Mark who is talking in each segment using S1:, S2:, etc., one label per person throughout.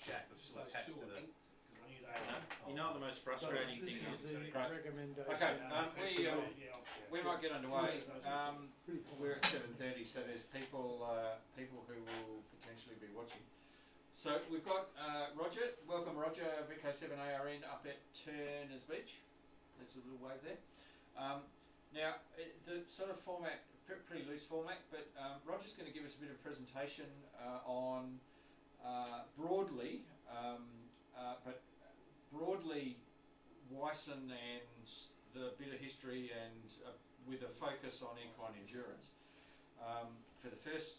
S1: jack that's still attached to the.
S2: You know what the most frustrating thing is?
S3: Okay, we might get underway. We're at 7:30, so there's people who will potentially be watching. So we've got Roger. Welcome, Roger, VK7ARN up at Turners Beach. There's a little wave there. Now, the sort of format, pretty loose format, but Roger's going to give us a bit of a presentation on broadly Wyson and the bit of history, and with a focus on equine endurance for the first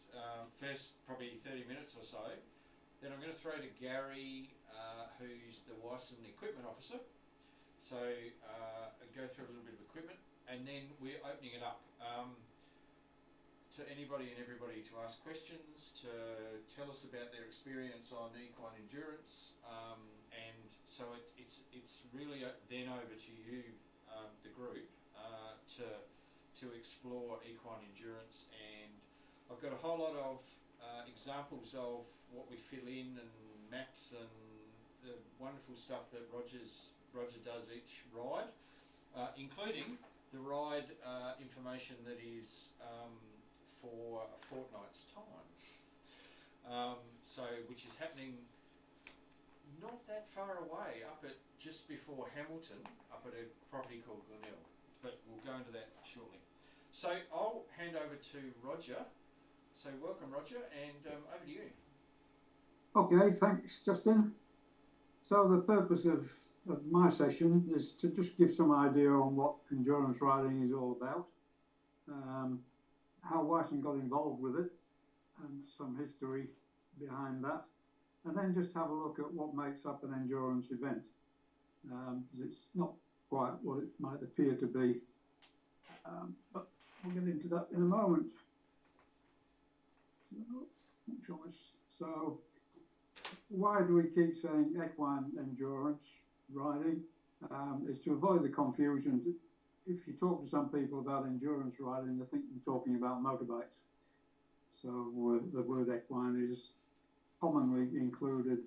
S3: probably 30 minutes or so. Then I'm going to throw to Garry, who's the Wyson equipment officer. So go through a little bit of equipment, and then we're opening it up to anybody and everybody to ask questions, to tell us about their experience on equine endurance, and so it's really then over to you, the group, to explore equine endurance. And I've got a whole lot of examples of what we fill in, and maps, and the wonderful stuff that Roger does each ride, including the ride information that is for a fortnight's time, which is happening not that far away, up at just before Hamilton, up at a property called Glenelg, but we'll go into that shortly. So I'll hand over to Roger. So welcome, Roger, and over to you.
S4: Okay, thanks, Justin. So the purpose of my session is to just give some idea on what endurance riding is all about, how Wyson got involved with it, and some history behind that, and then just have a look at what makes up an endurance event, because it's not quite what it might appear to be, but we'll get into that in a moment. So why do we keep saying equine endurance riding? Is to avoid the confusion. If you talk to some people about endurance riding, they think you're talking about motorbikes. So the word equine is commonly included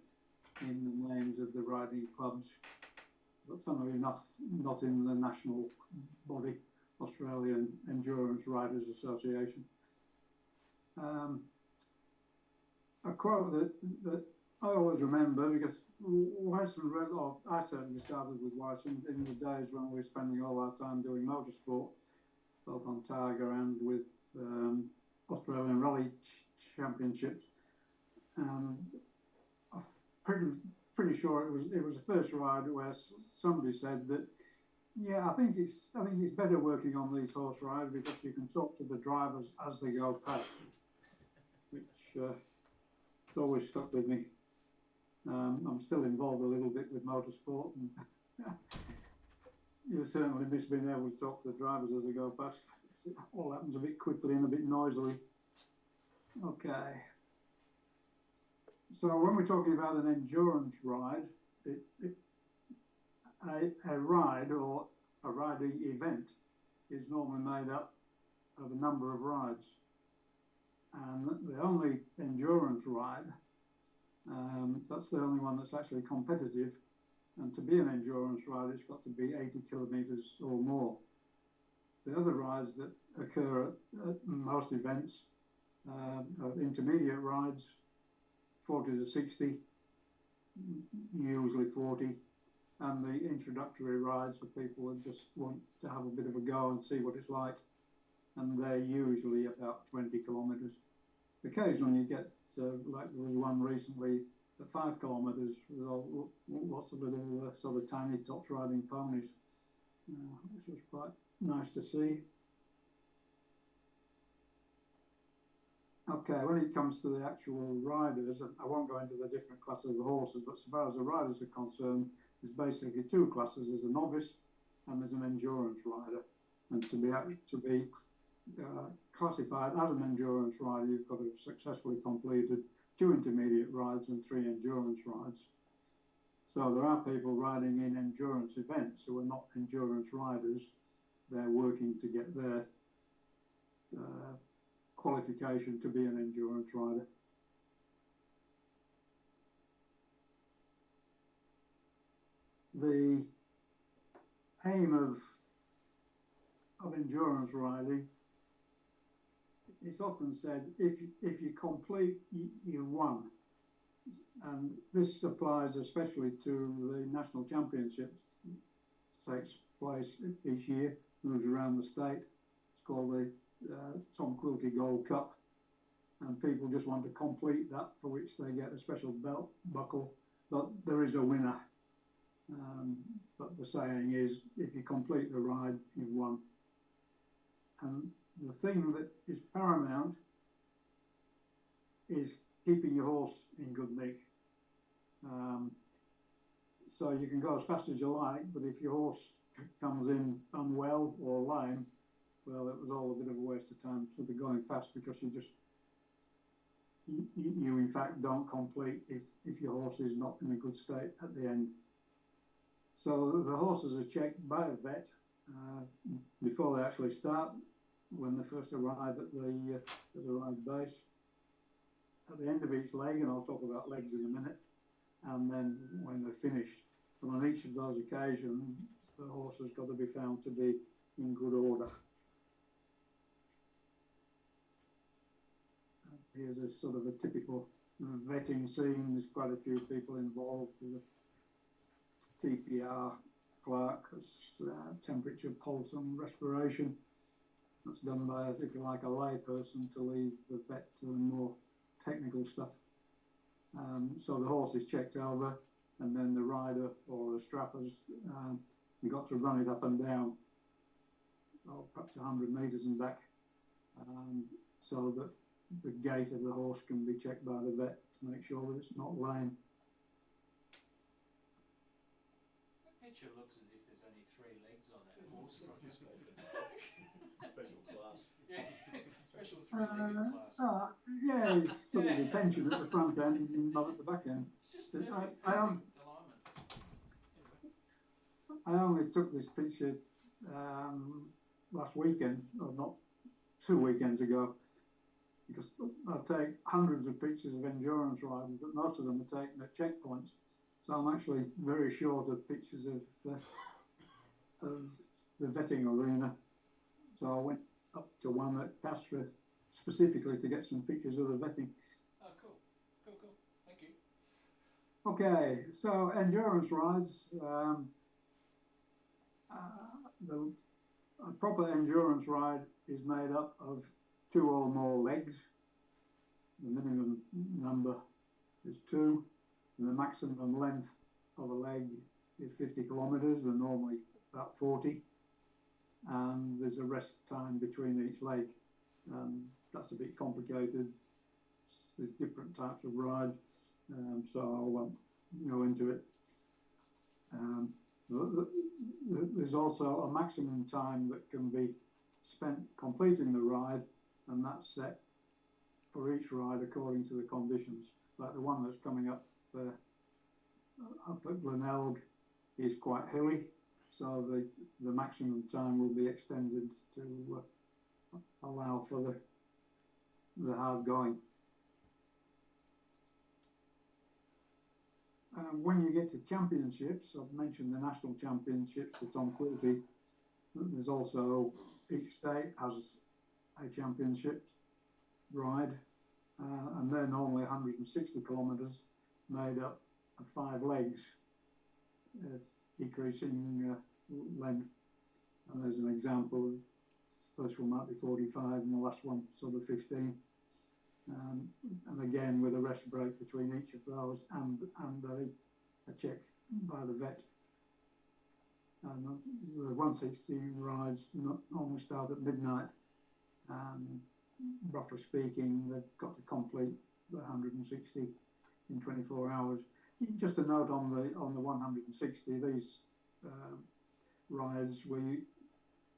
S4: in the names of the riding clubs, but funnily enough, not in the national body, Australian Endurance Riders Association. A quote that I always remember, because Wyson, I certainly started with Wyson in the days when we were spending all our time doing motorsport, both on Tiger and with Australian Rally Championships. And I'm pretty sure it was the first ride where somebody said that, yeah, I think it's better working on these horse rides because you can talk to the drivers as they go past, which it's always stuck with me. I'm still involved a little bit with motorsport, and you certainly miss being able to talk to the drivers as they go past. It all happens a bit quickly and a bit noisily. Okay. So when we're talking about an endurance ride, a ride or a riding event is normally made up of a number of rides. And the only endurance ride, that's the only one that's actually competitive. And to be an endurance ride, it's got to be 80 kilometres or more. The other rides that occur at most events are intermediate rides, 40 to 60, usually 40, and the introductory rides for people that just want to have a bit of a go and see what it's like, and they're usually about 20 kilometres. Occasionally you get, like there was one recently at 5 kilometres with lots of little sort of tiny tops riding ponies, which was quite nice to see. Okay, when it comes to the actual riders, I won't go into the different classes of horses, but as far as the riders are concerned, there's basically two classes. There's a novice and there's an endurance rider. And to be classified as an endurance rider, you've got to have successfully completed 2 intermediate rides and 3 endurance rides. So there are people riding in endurance events who are not endurance riders. They're working to get their qualification to be an endurance rider. the aim of endurance riding, it's often said if you complete, you won. And this applies especially to the national championships. Takes place each year, moves around the state. It's called the Tom Quilty Gold Cup, and people just want to complete that, for which they get a special belt buckle. But there is a winner. But the saying is, if you complete the ride, you've won. And the thing that is paramount is keeping your horse in good nick. So you can go as fast as you like, but if your horse comes in unwell or lame, well, it was all a bit of a waste of time to be going fast, because you in fact don't complete if your horse is not in a good state at the end. So the horses are checked by a vet before they actually start, when they first arrive at the ride base. At the end of each leg, and I'll talk about legs in a minute, and then when they're finished. And on each of those occasions, the horse has got to be found to be in good order. Here's a sort of a typical vetting scene. There's quite a few people involved. There's a TPR clerk, temperature, pulse and respiration. That's done by, if you like, a lay person to leave the vet to the more technical stuff. So the horse is checked over, and then the rider or the strappers, you've got to run it up and down, or perhaps 100 metres and back, so that the gait of the horse can be checked by the vet to make sure that it's not lame.
S3: That picture looks as if there's only 3 legs on that horse.
S2: Special class.
S3: Yeah, special 3-legged class.
S4: Yeah, it's sort of the tension at the front end and not at the back end.
S3: It's just perfect alignment.
S4: I only took this picture last weekend, or not 2 weekends ago, because I take hundreds of pictures of endurance riders, but most of them are taken at checkpoints. So I'm actually very short of pictures of the vetting arena. So I went up to one at Castra specifically to get some pictures of the vetting.
S3: Oh, cool. Cool. Thank you.
S4: Okay, so endurance rides. A proper endurance ride is made up of 2 or more legs. The minimum number is 2, and the maximum length of a leg is 50 kilometres, and normally about 40. And there's a rest time between each leg. That's a bit complicated. There's different types of ride, so I won't go into it. There's also a maximum time that can be spent completing the ride, and that's set for each ride according to the conditions. Like the one that's coming up at Glenelg is quite hilly, so the maximum time will be extended to allow for the hard going. When you get to championships, I've mentioned the national championships for Tom Quilty. There's also, each state has a championship ride, and they're normally 160 kilometres, made up of 5 legs, decreasing length. And there's an example. First one might be 45, and the last one sort of 15. And again, with a rest break between each of those, and a check by the vet. And the 160 rides normally start at midnight. Roughly speaking, they've got to complete the 160 in 24 hours. Just a note on the 160, these rides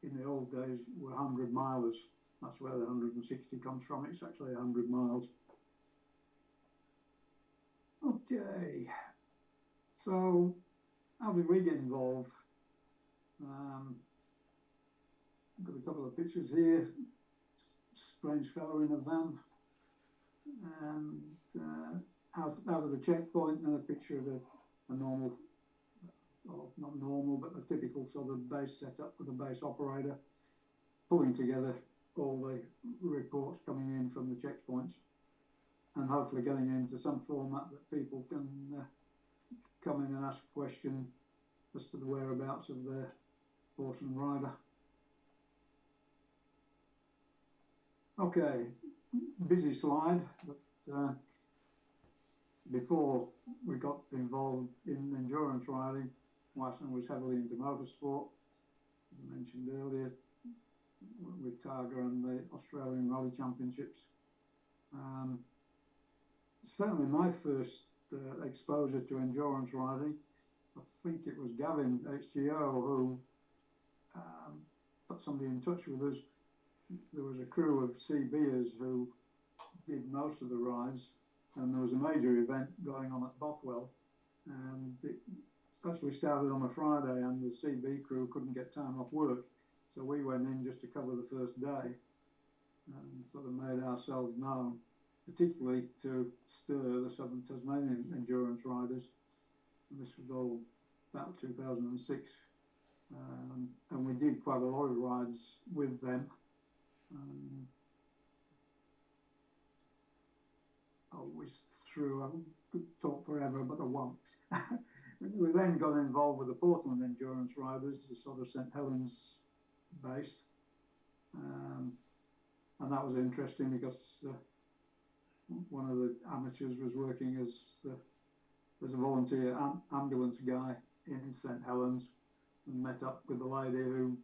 S4: in the old days were 100 milers. That's where the 160 comes from. It's actually 100 miles. Okay, so how did we get involved? I've got a couple of pictures here. Strange fellow in a van, and out of the checkpoint, and a picture of a normal or not normal, but the typical sort of base setup with a base operator, pulling together all the reports coming in from the checkpoints, and hopefully getting into some format that people can come in and ask a question as to the whereabouts of their horse and rider. Okay, busy slide, but before we got involved in endurance riding, Wyson was heavily into motorsport, as I mentioned earlier, with Targa and the Australian Rally Championships. Certainly my first exposure to endurance riding, I think it was Gavin HGO who put somebody in touch with us. There was a crew of CBers who did most of the rides, and there was a major event going on at Bothwell, and it actually started on a Friday, and the CB crew couldn't get time off work, so we went in just to cover the first day and sort of made ourselves known, particularly to stir the Southern Tasmanian endurance riders. And this was all about 2006, and we did quite a lot of rides with them. I could talk forever, but I won't. We then got involved with the Portland Endurance Riders, the sort of St Helens based, and that was interesting because one of the amateurs was working as a volunteer ambulance guy in St Helens, and met up with the lady who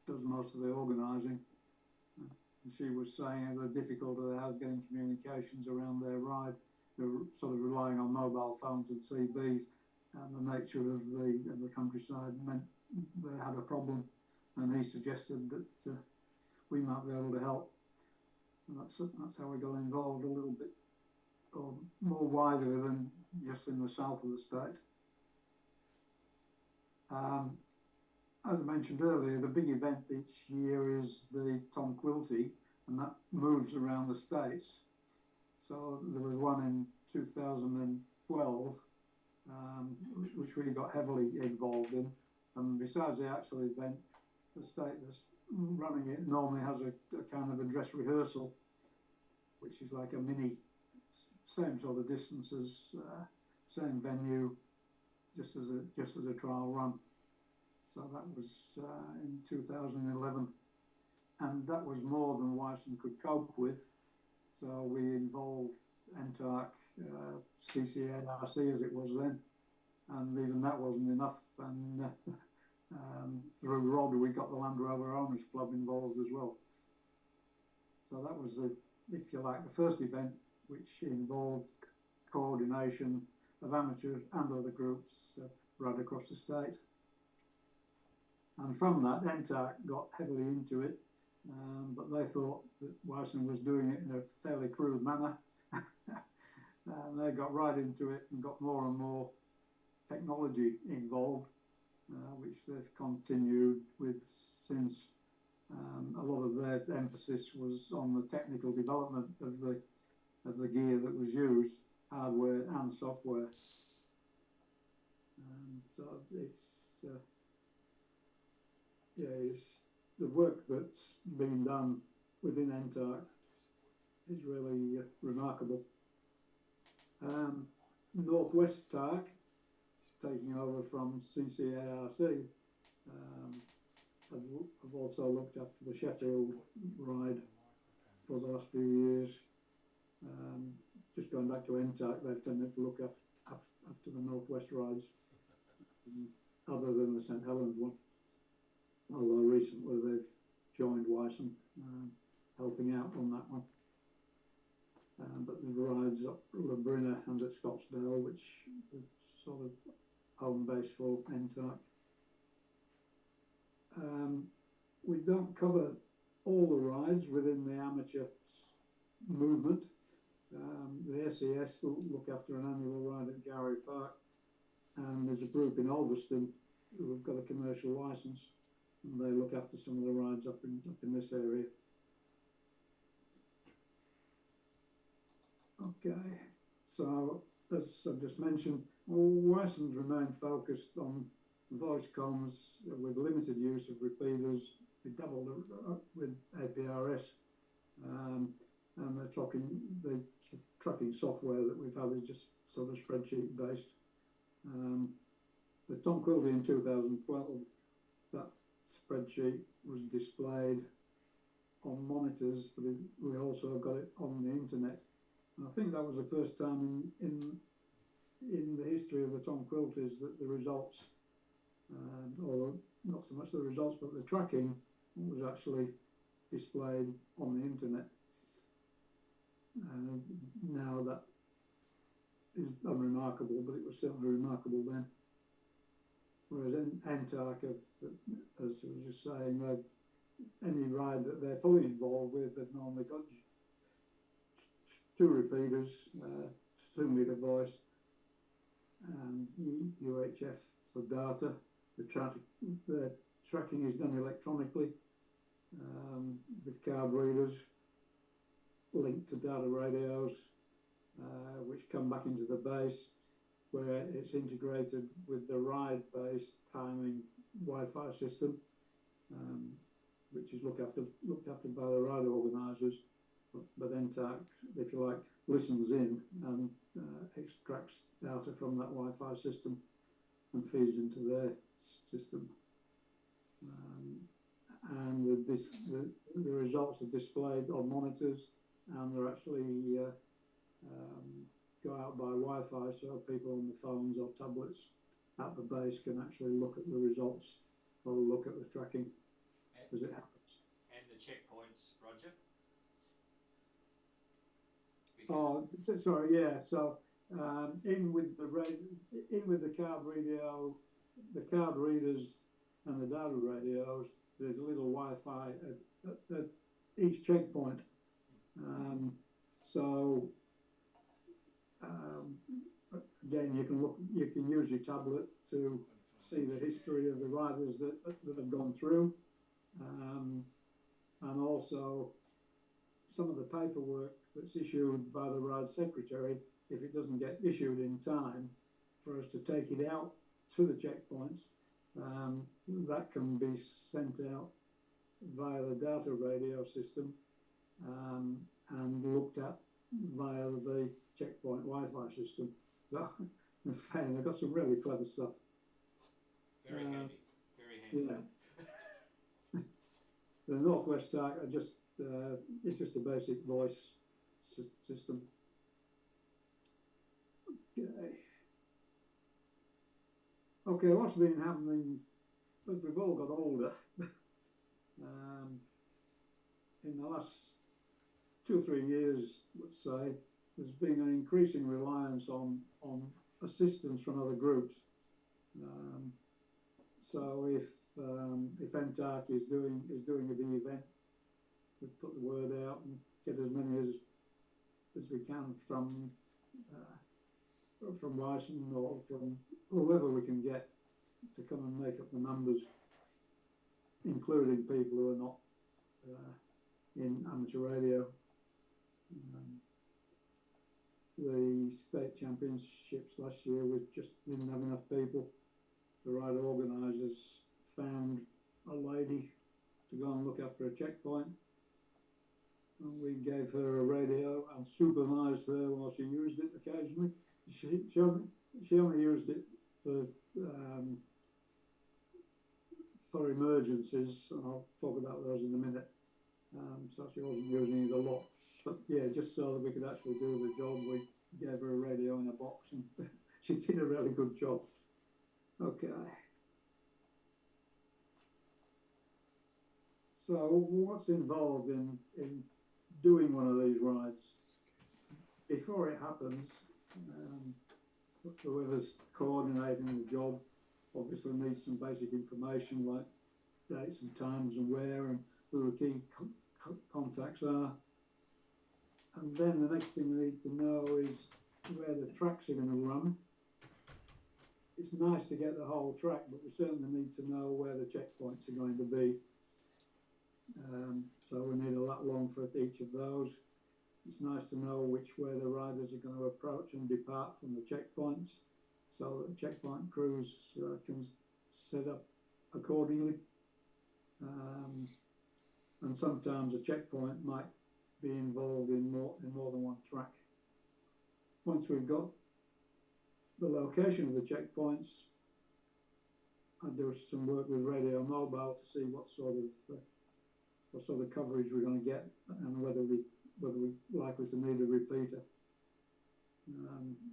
S4: does most of the organising. And she was saying the difficulty they had getting communications around their ride. They were sort of relying on mobile phones and CBs, and the nature of the countryside meant they had a problem. And he suggested that we might be able to help. And that's how we got involved a little bit, or more wider than just in the south of the state. As I mentioned earlier, the big event each year is the Tom Quilty, and that moves around the states. So there was one in 2012, which we got heavily involved in. And besides the actual event, the state that's running it normally has a kind of a dress rehearsal, which is like a mini, same sort of distances, same venue, just as a trial run. So that was in 2011, and that was more than Wyson could cope with. So we involved NTARC, CCARC as it was then, and even that wasn't enough. And through Rod, we got the Land Rover Owners Club involved as well. So that was if you like, the first event which involved coordination of amateurs and other groups right across the state. And from that, NTARC got heavily into it, but they thought that Wyson was doing it in a fairly crude manner. And they got right into it and got more and more technology involved, which they've continued with since. A lot of their emphasis was on the technical development of the gear that was used, hardware and software. So it's the work that's been done within NTARC is really remarkable. Northwest TARC, taking over from CCARC, I've also looked after the Sheffield ride for the last few years. Just going back to NTARC, they've tended to look after the Northwest rides, other than the St Helens one. Although recently they've joined Wyson, helping out on that one. But the rides up Labrina and at Scottsdale, which is sort of home base for NTARC. We don't cover all the rides within the amateur movement. The SES look after an annual ride at Garry Park, and there's a group in Ulverston who have got a commercial licence, and they look after some of the rides up in this area. Okay, so as I've just mentioned, Wyson's remained focused on voice comms with limited use of repeaters. We doubled with APRS, and the tracking software that we've had is just sort of spreadsheet based. The Tom Quilty in 2012, that spreadsheet was displayed on monitors, but we also got it on the internet. And I think that was the first time in the history of the Tom Quilties that the results, or not so much the results, but the tracking was actually displayed on the internet. Now that is unremarkable, but it was certainly remarkable then. Whereas NTARC, as I was just saying, any ride that they're fully involved with, they've normally got 2 repeaters, 2 meter voice, and UHF for data. The tracking is done electronically with card readers linked to data radios, which come back into the base, where it's integrated with the ride-based timing Wi-Fi system, which is looked after by the ride organisers. But NTARC, if you like, listens in and extracts data from that Wi-Fi system and feeds into their system. And the results are displayed on monitors, and they're actually go out by Wi-Fi, so people on the phones or tablets at the base can actually look at the results or look at the tracking as it happens.
S3: And the checkpoints, Roger?
S4: Oh, sorry, yeah. So in with the card radio, the card readers and the data radios, there's a little Wi-Fi at each checkpoint. Again, you can use your tablet to see the history of the riders that have gone through, and also some of the paperwork that's issued by the ride secretary. If it doesn't get issued in time for us to take it out to the checkpoints, that can be sent out via the data radio system and looked at via the checkpoint Wi-Fi system. So I'm saying they've got some really clever stuff.
S3: Very handy, very handy.
S4: Yeah. The Northwest TARC are just it's just a basic voice system. Okay, what's been happening as we've all got older in the last 2 or 3 years, let's say, there's been an increasing reliance on assistance from other groups. So if NTARC is doing a big event, we put the word out and get as many as we can from Wyson or from whoever we can get to come and make up the numbers, including people who are not in amateur radio. The state championships last year, we just didn't have enough people. The ride organisers found a lady to go and look after a checkpoint, and we gave her a radio and supervised her while she used it occasionally. She only used it for emergencies, and I'll talk about those in a minute. So she wasn't using it a lot, but yeah, just so that we could actually do the job, we gave her a radio in a box, and she did a really good job. Okay. So what's involved in doing one of these rides? Before it happens, whoever's coordinating the job obviously needs some basic information like dates and times and where and who the key contacts are. And then the next thing we need to know is where the tracks are going to run. It's nice to get the whole track, but we certainly need to know where the checkpoints are going to be. So we need a lat long for each of those. It's nice to know which way the riders are going to approach and depart from the checkpoints, so that the checkpoint crews can set up accordingly. And sometimes a checkpoint might be involved in more than one track. Once we've got the location of the checkpoints, I do some work with radio mobile to see what sort of coverage we're going to get, and whether we're likely to need a repeater.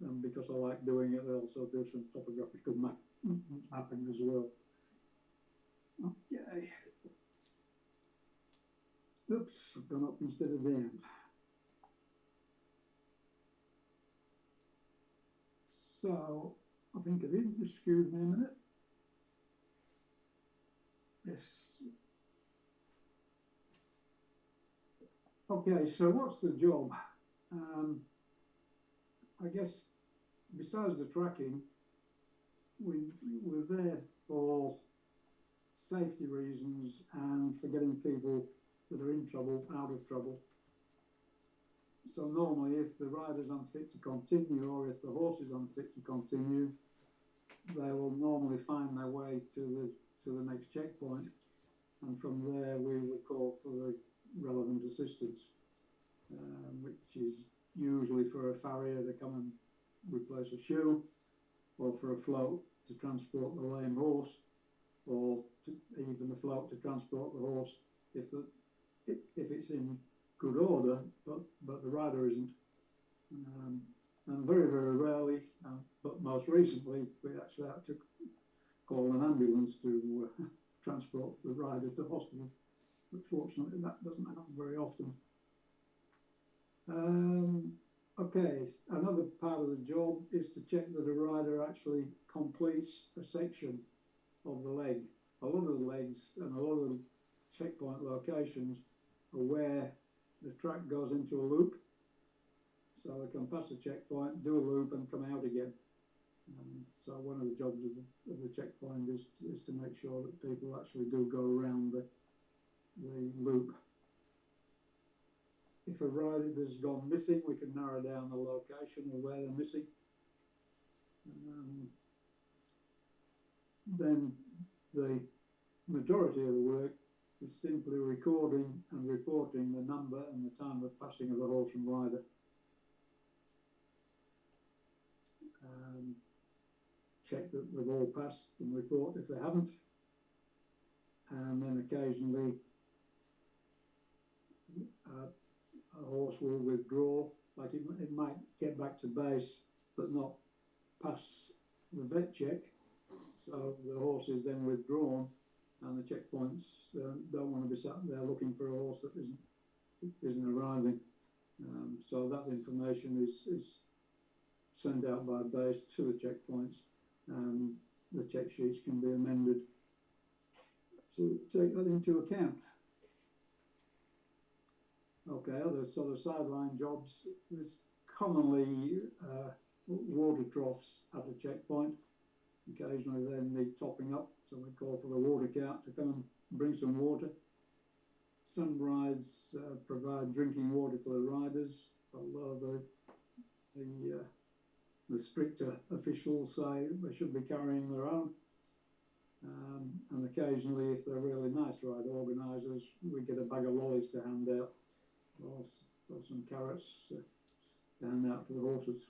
S4: And because I like doing it, I also do some topographical mapping as well. Okay. Oops, I've gone up instead of down. So, I think it is. Excuse me a minute. Yes. Okay, so what's the job? I guess besides the tracking, we're there for safety reasons and for getting people that are in trouble out of trouble. So normally, if the rider's unfit to continue, or if the horse is unfit to continue, they will normally find their way to the next checkpoint, and from there we will call for the relevant assistance, which is usually for a farrier to come and replace a shoe, or for a float to transport the lame horse, or even a float to transport the horse if it's in good order, but the rider isn't. And very, very rarely, but most recently, we actually had to call an ambulance to transport the rider to hospital. But fortunately, that doesn't happen very often. Okay, another part of the job is to check that a rider actually completes a section of the leg. A lot of the legs and a lot of the checkpoint locations are where the track goes into a loop, so they can pass a checkpoint, do a loop, and come out again. So one of the jobs of the checkpoint is to make sure that people actually do go around the loop. If a rider has gone missing, we can narrow down the location of where they're missing. Then the majority of the work is simply recording and reporting the number and the time of passing of the horse and rider. Check that they've all passed and report if they haven't. And then occasionally a horse will withdraw, like it might get back to base but not pass the vet check. So the horse is then withdrawn, and the checkpoints don't want to be sat there looking for a horse that isn't arriving. So that information is sent out by base to the checkpoints, and the check sheets can be amended to take that into account. Okay, other sort of sideline jobs, there's commonly water troughs at a checkpoint. Occasionally they need topping up, so we call for the water cart to come and bring some water. Some rides provide drinking water for the riders, although the stricter officials say they should be carrying their own. And occasionally, if they're really nice ride organisers, we get a bag of lollies to hand out, or some carrots to hand out to the horses.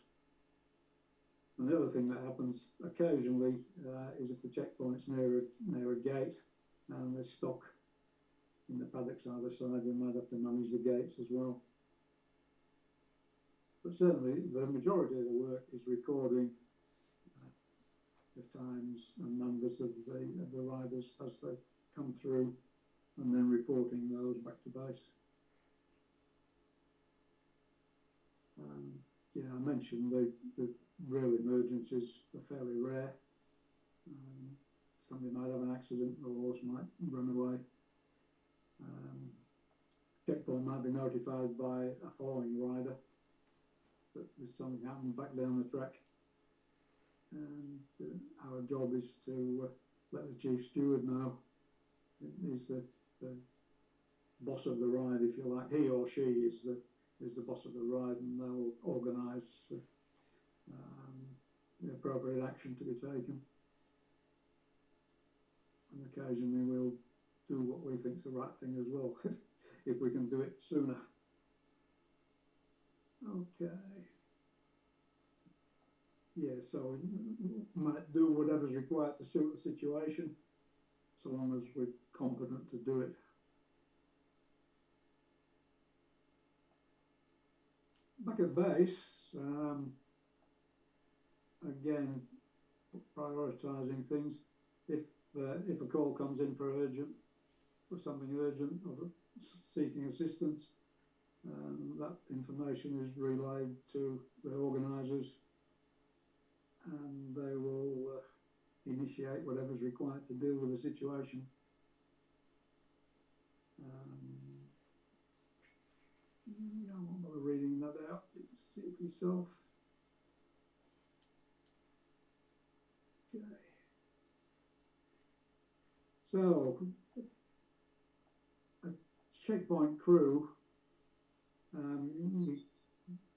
S4: And the other thing that happens occasionally is if the checkpoint's near a gate and there's stock in the paddocks either side, we might have to manage the gates as well. But certainly the majority of the work is recording the times and numbers of the riders as they come through, and then reporting those back to base. Yeah, I mentioned the real emergencies are fairly rare. Somebody might have an accident, or a horse might run away. Checkpoint might be notified by a following rider that there's something happened back down the track. And our job is to let the chief steward know. He's the boss of the ride, if you like. He or she is the boss of the ride, and they'll organise the appropriate action to be taken. and occasionally we'll do what we think's the right thing as well, if we can do it sooner. Okay. Yeah, so we might do whatever's required to suit the situation, so long as we're competent to do it. Back at base, again, prioritising things. If a call comes in for something urgent, or seeking assistance, that information is relayed to the organisers, and they will initiate whatever's required to deal with the situation. I won't bother reading that out. See it for yourself. Okay. So, a checkpoint crew, you're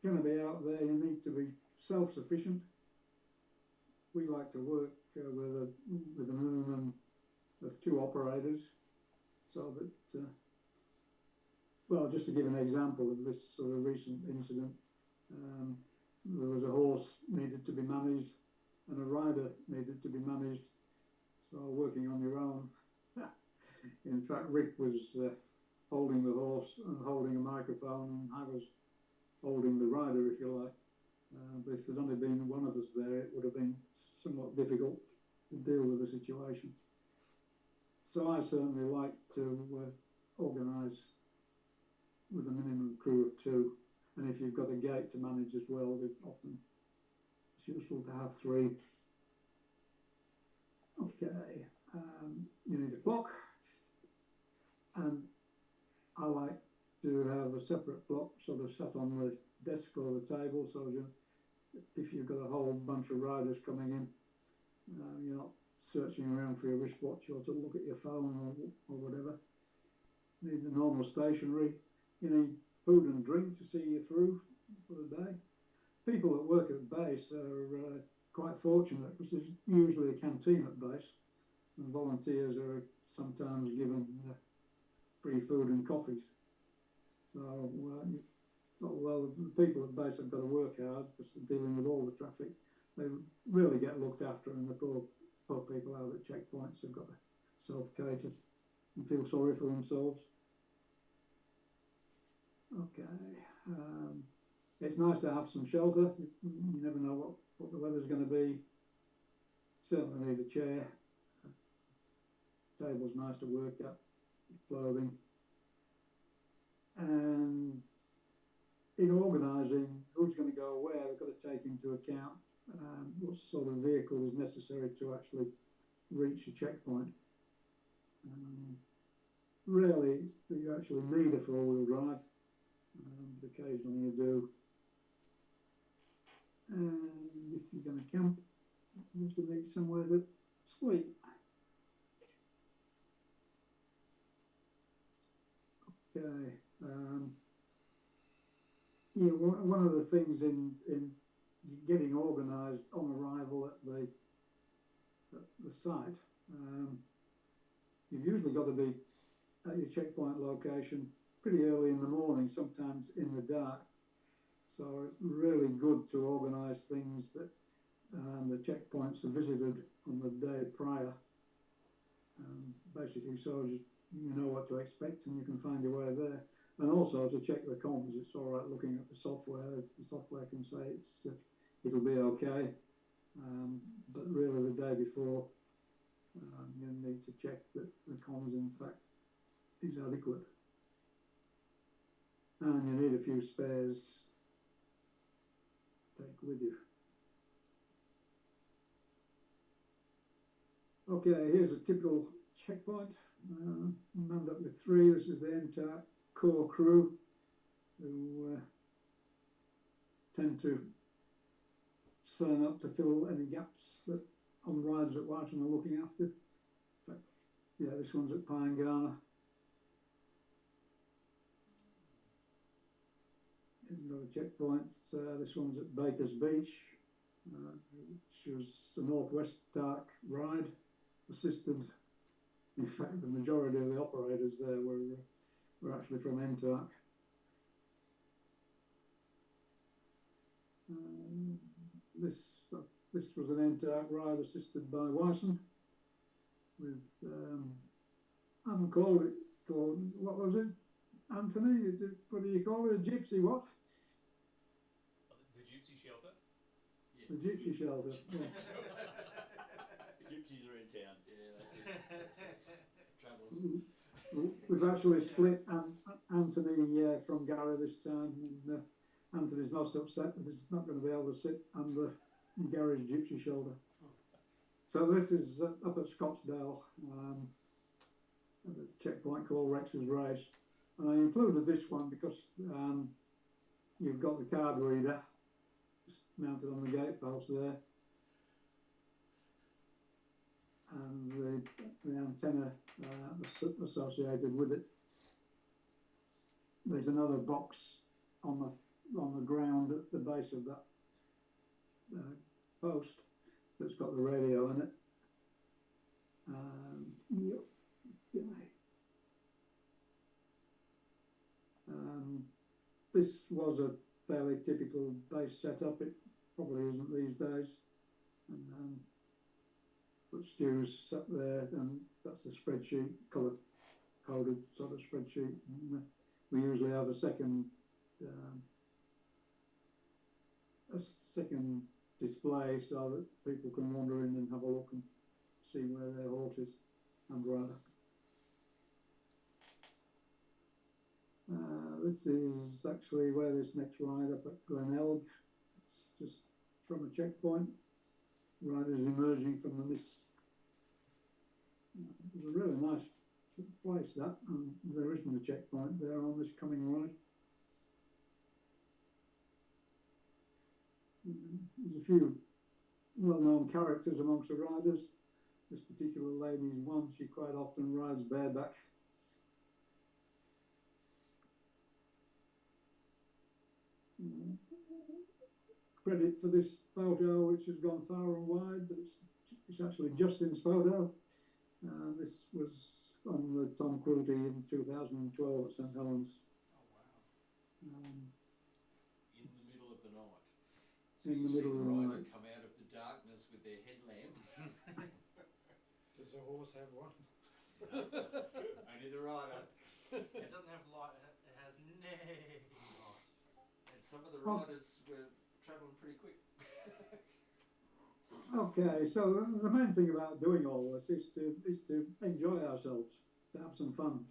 S4: going to be out there, you need to be self-sufficient. We like to work with a minimum of 2 operators, so that, well, just to give an example of this sort of recent incident, there was a horse needed to be managed and a rider needed to be managed, so working on your own. In fact, Rick was holding the horse and holding a microphone, and I was holding the rider, if you like. But if there'd only been one of us there, it would have been somewhat difficult to deal with the situation. So I certainly like to organise with a minimum crew of 2, and if you've got a gate to manage as well, often it's useful to have 3. Okay, you need a clock, and I like to have a separate clock sort of set on the desk or the table, so if you've got a whole bunch of riders coming in, you're not searching around for your wristwatch or to look at your phone or whatever. You need the normal stationery. You need food and drink to see you through for the day. People that work at base are quite fortunate, because there's usually a canteen at base, and volunteers are sometimes given free food and coffees. So although the people at base have got to work hard because they're dealing with all the traffic, they really get looked after, and the poor people out at checkpoints have got to self-cater and feel sorry for themselves. Okay, it's nice to have some shelter. You never know what the weather's going to be. Certainly need a chair. Table's nice to work at, clothing. And in organising who's going to go where, we've got to take into account what sort of vehicle is necessary to actually reach a checkpoint. Rarely you actually need a 4-wheel drive, but occasionally you do. And if you're going to camp, you also need somewhere to sleep. Okay. Yeah, one of the things in getting organised on arrival at the site, you've usually got to be at your checkpoint location pretty early in the morning, sometimes in the dark. So it's really good to organise things that the checkpoints are visited on the day prior, basically so you know what to expect and you can find your way there. And also to check the comms. It's all right looking at the software. If the software can say it'll be okay, but really the day before you need to check that the comms in fact is adequate. And you need a few spares to take with you. Okay, here's a typical checkpoint. Manned up with 3. This is the NTARC core crew, who tend to sign up to fill any gaps that on riders at Whiten are looking after. In fact, yeah, this one's at Pine-Garner. Here's another checkpoint. This one's at Bakers Beach, which was the Northwest TARC ride, assisted In fact, the majority of the operators there were actually from NTARC. This was an NTARC ride assisted by Wyson with, I haven't called it, what was it, Anthony? What do you call it? A gypsy what?
S1: The gypsy shelter?
S4: Yeah. The gypsy shelter, yeah.
S2: The gypsies are in town.
S3: Yeah, that's it. Travellers.
S4: We've actually split Anthony from Garry this time, and Anthony's most upset that he's not going to be able to sit under Gary's gypsy shoulder. So this is up at Scottsdale, at a checkpoint called Rex's Race. And I included this one because you've got the card reader just mounted on the gatepost there, and the antenna associated with it. There's another box on the ground at the base of that post that's got the radio in it. This was a fairly typical base setup. It probably isn't these days. And but Stu's sat there, and that's the spreadsheet, colour coded sort of spreadsheet. And we usually have a second display so that people can wander in and have a look and see where their horse is and rider. This is actually where this next ride up at Glenelg. It's just from a checkpoint. Riders emerging from the mist. It was a really nice place that, and there isn't a checkpoint there on this coming ride. There's a few well-known characters amongst the riders. This particular lady's one. She quite often rides bareback. Credit for this photo, which has gone far and wide, but it's actually Justin's photo. This was on the Tom Quilty in 2012 at St Helens.
S3: Oh wow! In the middle of the night. So
S4: In the middle of the night.
S3: Come out of the darkness with their headlamp.
S5: Does the horse have one?
S3: Only the rider.
S2: It doesn't have light, it has nay.
S3: And some of the riders were travelling pretty quick.
S4: Okay, so the main thing about doing all this is to enjoy ourselves, to have some fun,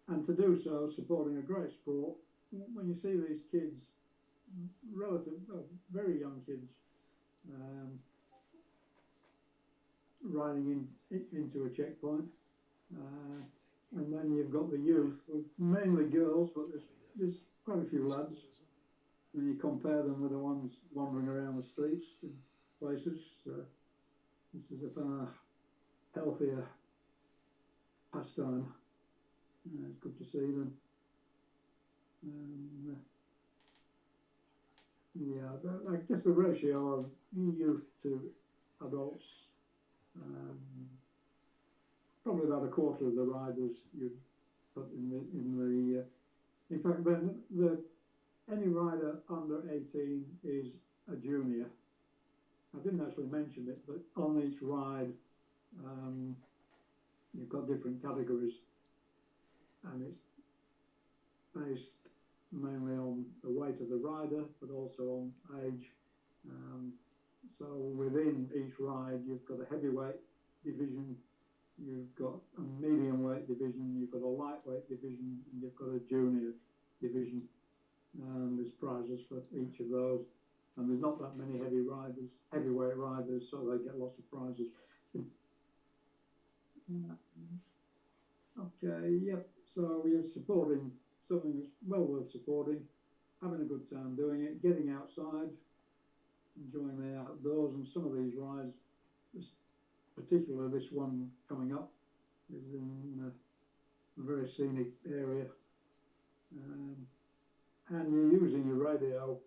S4: and to do so supporting a great sport. When you see these kids, very young kids, riding into a checkpoint, and then you've got the youth, mainly girls, but there's quite a few lads. When you compare them with the ones wandering around the streets and places, this is a far healthier pastime. It's good to see them. Yeah, I guess the ratio of youth to adults, probably about a quarter of the riders you'd put in fact, any rider under 18 is a junior. I didn't actually mention it, but on each ride, you've got different categories, and it's based mainly on the weight of the rider, but also on age. So within each ride, you've got a heavyweight division, you've got a medium weight division, you've got a lightweight division, and you've got a junior division. And there's prizes for each of those, and there's not that many heavyweight riders, so they get lots of prizes. Okay, yep. So we're supporting something that's well worth supporting, having a good time doing it, getting outside, enjoying the outdoors. And some of these rides, particularly this one coming up, is in a very scenic area. And you're using your radio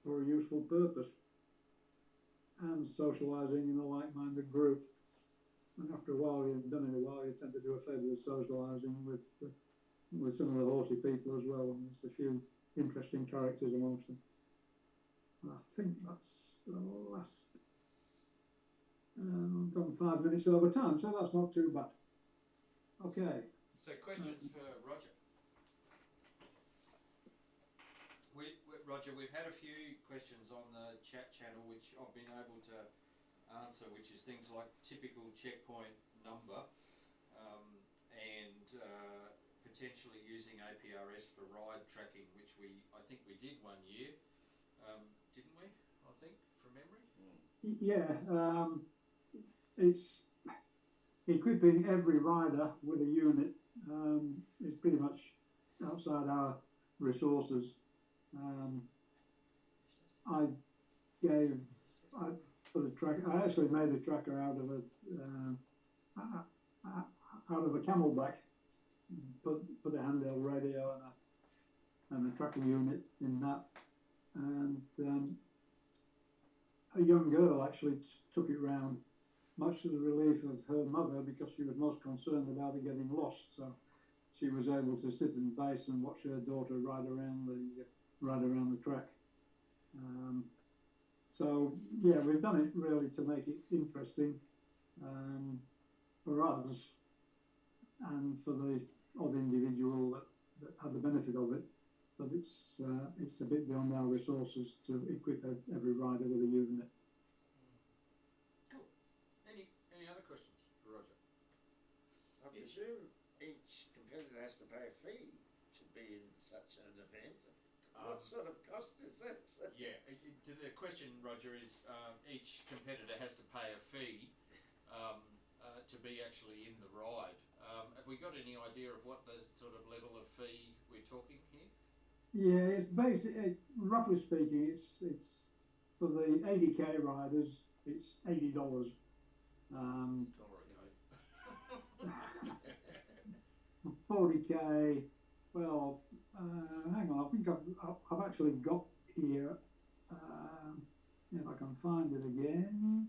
S4: for a useful purpose and socialising in a like-minded group. and after a while, you've done it a while, you tend to do a fair bit of socialising with some of the horsey people as well, and there's a few interesting characters amongst them. And I think that's the last. I've gone 5 minutes over time, so that's not too bad. Okay.
S3: So questions for Roger. Roger, we've had a few questions on the chat channel which I've been able to answer, which is things like typical checkpoint number and potentially using APRS for ride tracking, which I think we did one year, didn't we? I think from memory.
S4: Yeah, it's equipping every rider with a unit is pretty much outside our resources. I put a track. I actually made a tracker out of a camelback. Put a handheld radio and a tracking unit in that, and a young girl actually took it round, much to the relief of her mother, because she was most concerned about it getting lost. So she was able to sit in base and watch her daughter ride around the track. So yeah, we've done it really to make it interesting for us and for the odd individual that had the benefit of it. But it's a bit beyond our resources to equip every rider with a unit.
S3: Cool. Any other questions for Roger?
S6: I presume each competitor has to pay a fee to be in such an event. What sort of cost is that?
S3: Yeah, the question, Roger, is each competitor has to pay a fee to be actually in the ride. Have we got any idea of what the sort of level of fee we're talking here?
S4: Yeah, it's roughly speaking, it's for the 80k riders, it's $80. For 40k, well, hang on, I think I've actually got here, if I can find it again,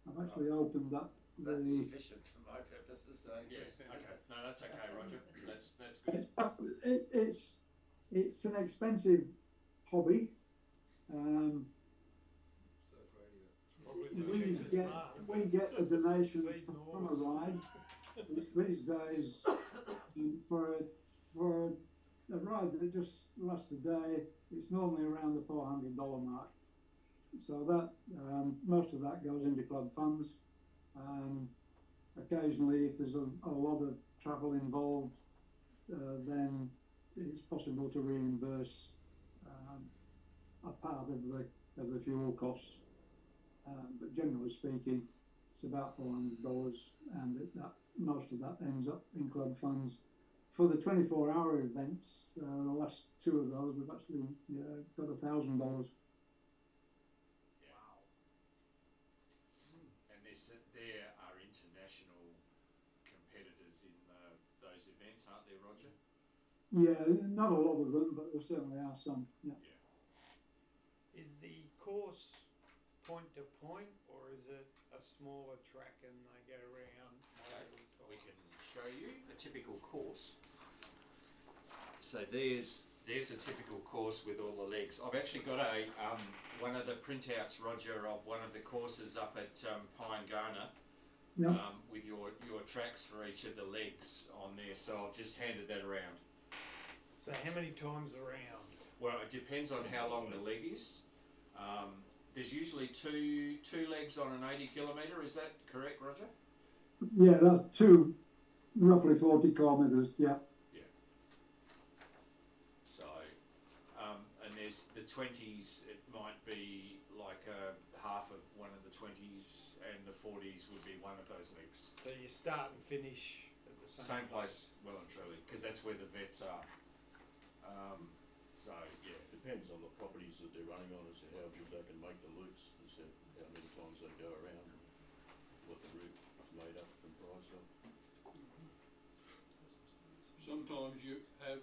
S4: I've actually opened up
S6: That's sufficient for my purposes. So
S3: yes, okay. No, that's okay, Roger. That's good.
S4: It's an expensive hobby. We get a donation from a ride, which these days for a ride that just lasts a day, it's normally around the $400 mark. So that most of that goes into club funds. Occasionally, if there's a lot of travel involved, then it's possible to reimburse a part of the fuel costs. But generally speaking, it's about $400, and most of that ends up in club funds. For the 24-hour events, the last two of those, we've actually got $1,000.
S3: Wow. And there are international competitors in those events, aren't there, Roger?
S4: Yeah, not a lot of them, but there certainly are some. Yeah.
S5: Is the course point to point, or is it a smaller track and they go around multiple times?
S3: We can show you a typical course. So there's a typical course with all the legs. I've actually got one of the printouts, Roger, of one of the courses up at Pine Garner.
S4: Yeah.
S3: With your tracks for each of the legs on there. So I've just handed that around.
S5: So how many times around?
S3: Well, it depends on how long the leg is. There's usually two legs on an 80 kilometre. Is that correct, Roger?
S4: Yeah, that's two, roughly 40 kilometres. Yeah.
S3: Yeah. So, and there's the 20s. It might be like half of one of the 20s, and the 40s would be one of those legs.
S5: So you start and finish at the
S3: Same place, well and truly, because that's where the vets are. So yeah,
S7: depends on the properties that they're running on as to how good they can make the loops, as to how many times they go around, and what the route is made up and priced up.
S8: Sometimes you have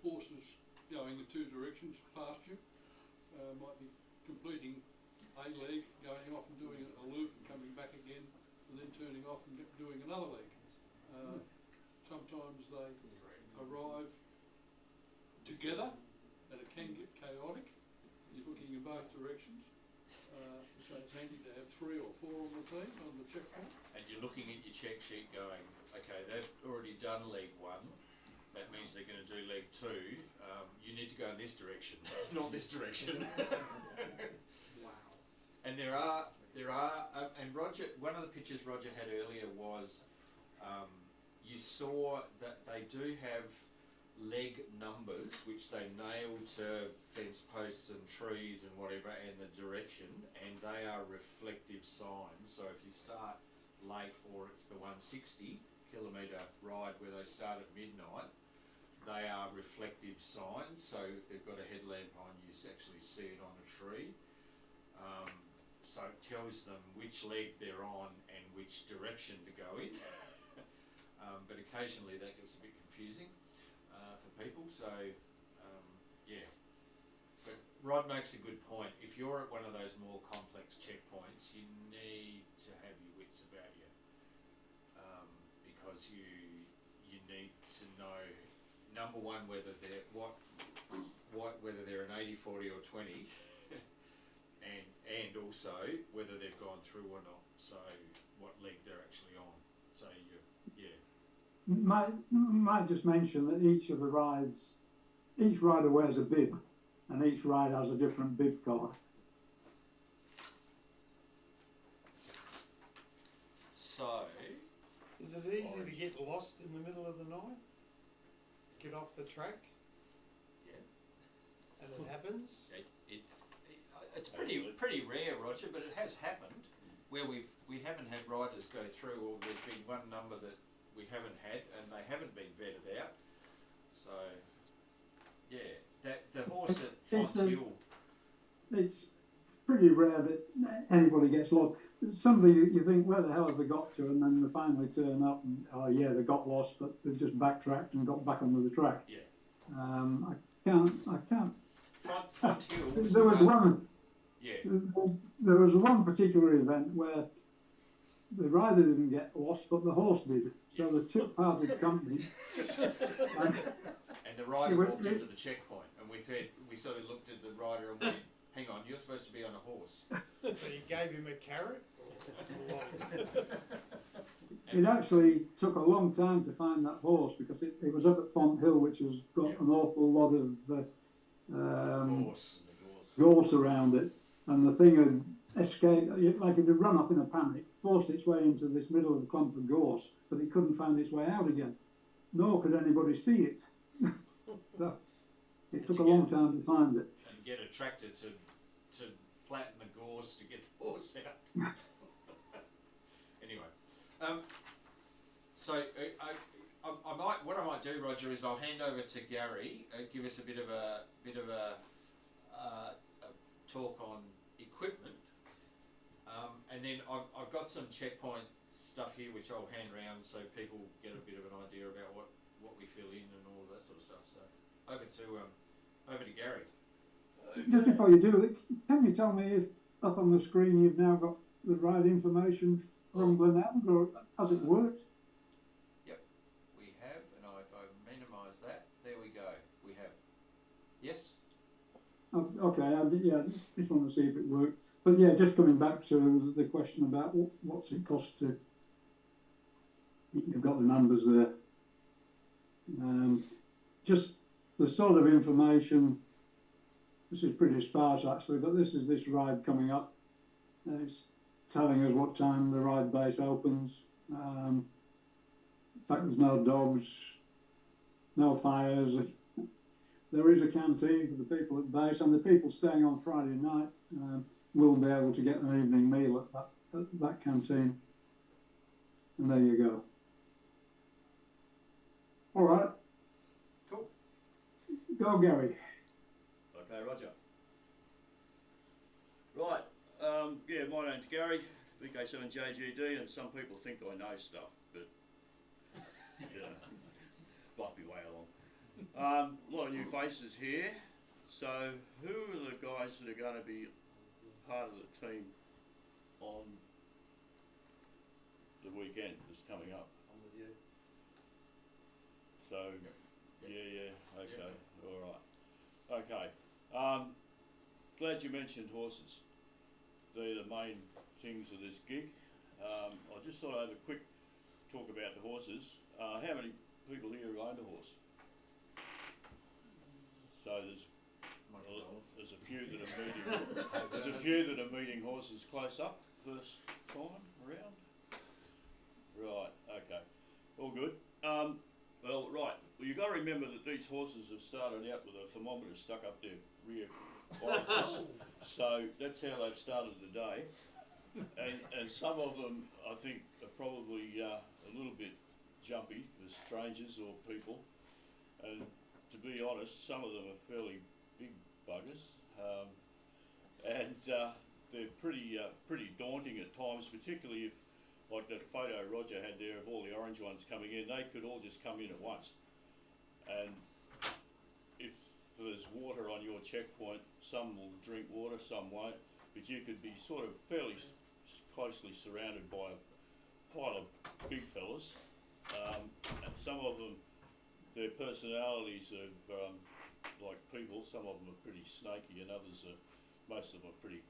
S8: horses going in two directions past you, might be completing a leg, going off and doing a loop and coming back again, and then turning off and doing another leg. Sometimes they arrive together, and it can get chaotic. You're looking in both directions. So it's handy to have 3 or 4 on the team on the checkpoint.
S3: And you're looking at your check sheet going, okay, they've already done leg 1. That means they're going to do leg 2. You need to go in this direction, not this direction.
S1: Wow.
S3: And there are, and Roger, one of the pictures Roger had earlier was, you saw that they do have leg numbers which they nail to fence posts and trees and whatever, and the direction, and they are reflective signs. So if you start late, or it's the 160 kilometre ride where they start at midnight, they are reflective signs. So if they've got a headlamp on, you actually see it on a tree. So it tells them which leg they're on and which direction to go in. But occasionally that gets a bit confusing for people. So yeah. But Rod makes a good point. If you're at one of those more complex checkpoints, you need to have your wits about you, because you need to know, number one, whether they're whether they're an 80, 40 or 20, and also whether they've gone through or not. So what leg they're actually on. So
S4: Might just mention that each of the rides, each rider wears a bib, and each ride has a different bib colour.
S3: So
S5: Is it easy to get lost in the middle of the night? Get off the track?
S3: yeah,
S5: And it happens?
S3: it's pretty rare, Roger, but it has happened where we haven't had riders go through, or there's been one number that we haven't had and they haven't been vetted out. So yeah, that the horse at Fonthill.
S4: It's pretty rare that anybody gets lost. Somebody you think, where the hell have they got to? And then they finally turn up and, oh yeah, they got lost, but they've just backtracked and got back onto the track.
S3: Yeah.
S4: I can't.
S3: Fonthill was
S4: There was one.
S3: Yeah.
S4: There was one particular event where the rider didn't get lost, but the horse did. So the two parted company.
S3: And the rider walked into the checkpoint, and we sort of looked at the rider and went, hang on, you're supposed to be on a horse.
S5: So you gave him a carrot?
S4: It actually took a long time to find that horse, because it was up at Fonthill, which has got an awful lot of gorse around it, and the thing had escaped, like it had run off in a panic, forced its way into this middle of a clump of gorse, but it couldn't find its way out again, nor could anybody see it. So it took a long time to find it.
S3: And get a tractor to flatten the gorse to get the horse out. Anyway, so I might, what I might do, Roger, is I'll hand over to Garry, give us a bit of a talk on equipment, and then I've got some checkpoint stuff here which I'll hand round so people get a bit of an idea about what we fill in and all of that sort of stuff. So over to Garry.
S4: Just before you do it, can you tell me if up on the screen you've now got the right information from Glenelg, or has it worked?
S3: Yep, we have, and if I minimise that, there we go. We have. Yes.
S4: Okay, yeah, just want to see if it worked. But yeah, just coming back to the question about what's it cost to. You've got the numbers there. Just the sort of information. This is pretty sparse actually, but this is this ride coming up. It's telling us what time the ride base opens. In fact, there's no dogs, no fires. There is a canteen for the people at base, and the people staying on Friday night will be able to get an evening meal at that canteen. And there you go. All right.
S3: Cool.
S4: Go, Garry.
S7: Okay, Roger. Right, yeah, my name's Garry, VK7JGD, and some people think I know stuff, but yeah, might be way along. A lot of new faces here. So, who are the guys that are going to be part of the team on the weekend that's coming up.
S1: I'm with you.
S7: So,
S1: Yep.
S7: yeah, okay,
S1: Yep.
S7: alright. Okay, glad you mentioned horses. They're the main things of this gig. I just thought I'd have a quick talk about the horses. How many people here own a horse? So there's a few that are meeting, there's a few that are meeting horses close up first time around. Right, okay, all good. Well, you've got to remember that these horses have started out with a thermometer stuck up their rear orifice. So that's how they started the day. And some of them, I think, are probably a little bit jumpy as strangers or people. And to be honest, some of them are fairly big buggers. And they're pretty daunting at times, particularly if, like that photo Roger had there of all the orange ones coming in, they could all just come in at once. And if there's water on your checkpoint, some will drink water, some won't, but you could be sort of fairly closely surrounded by a pile of big fellas. And some of them, their personalities are like people. Some of them are pretty snaky, and others are, most of them are pretty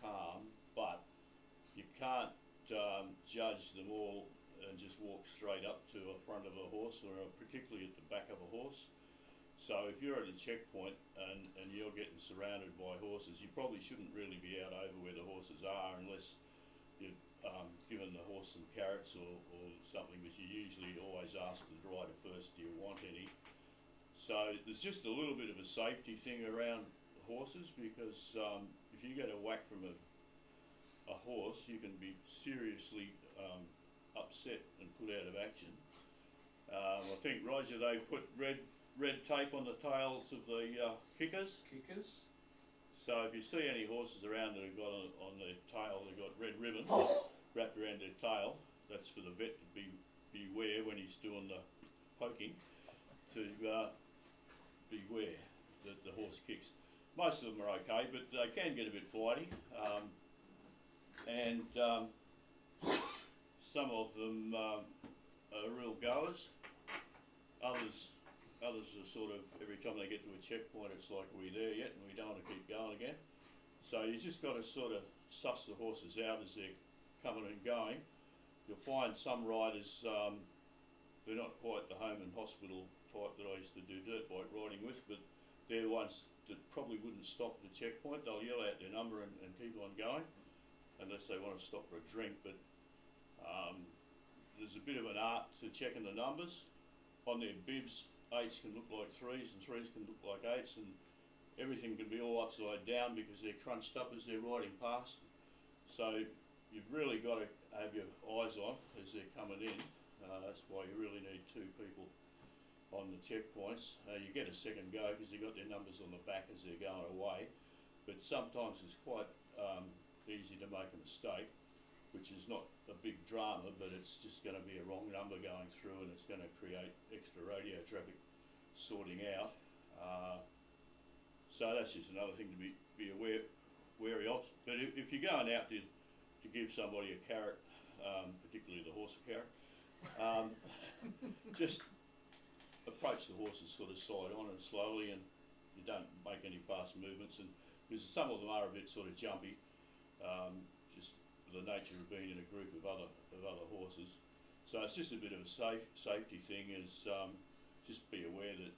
S7: calm. But you can't judge them all and just walk straight up to a front of a horse, or particularly at the back of a horse. So if you're at a checkpoint and you're getting surrounded by horses, you probably shouldn't really be out over where the horses are unless you've given the horse some carrots or something, which you usually always ask the rider first, do you want any? So there's just a little bit of a safety thing around horses, because if you get a whack from a horse, you can be seriously upset and put out of action. I think, Roger, they put red tape on the tails of the kickers. So if you see any horses around that have got on their tail, they've got red ribbon wrapped around their tail, that's for the vet to beware when he's doing the poking, to beware that the horse kicks. Most of them are okay, but they can get a bit flighty, and some of them are real goers. Others are sort of, every time they get to a checkpoint, it's like, are we there yet? And we don't want to keep going again. So you just got to sort of suss the horses out as they're coming and going. You'll find some riders, they're not quite the home and hospital type that I used to do dirt bike riding with, but they're the ones that probably wouldn't stop at the checkpoint. They'll yell out their number and keep on going, unless they want to stop for a drink. But there's a bit of an art to checking the numbers. On their bibs, 8s can look like 3s and 3s can look like 8s, and everything can be all upside down because they're crunched up as they're riding past. So you've really got to have your eyes on as they're coming in. That's why you really need 2 people on the checkpoints. You get a second go because you've got their numbers on the back as they're going away, but sometimes it's quite easy to make a mistake, which is not a big drama, but it's just going to be a wrong number going through, and it's going to create extra radio traffic sorting out. So that's just another thing to be wary of. But if you're going out to give somebody a carrot, particularly the horse a carrot, just approach the horses sort of side on and slowly, and you don't make any fast movements, and because some of them are a bit sort of jumpy, just the nature of being in a group of other horses. So it's just a bit of a safety thing, is just be aware that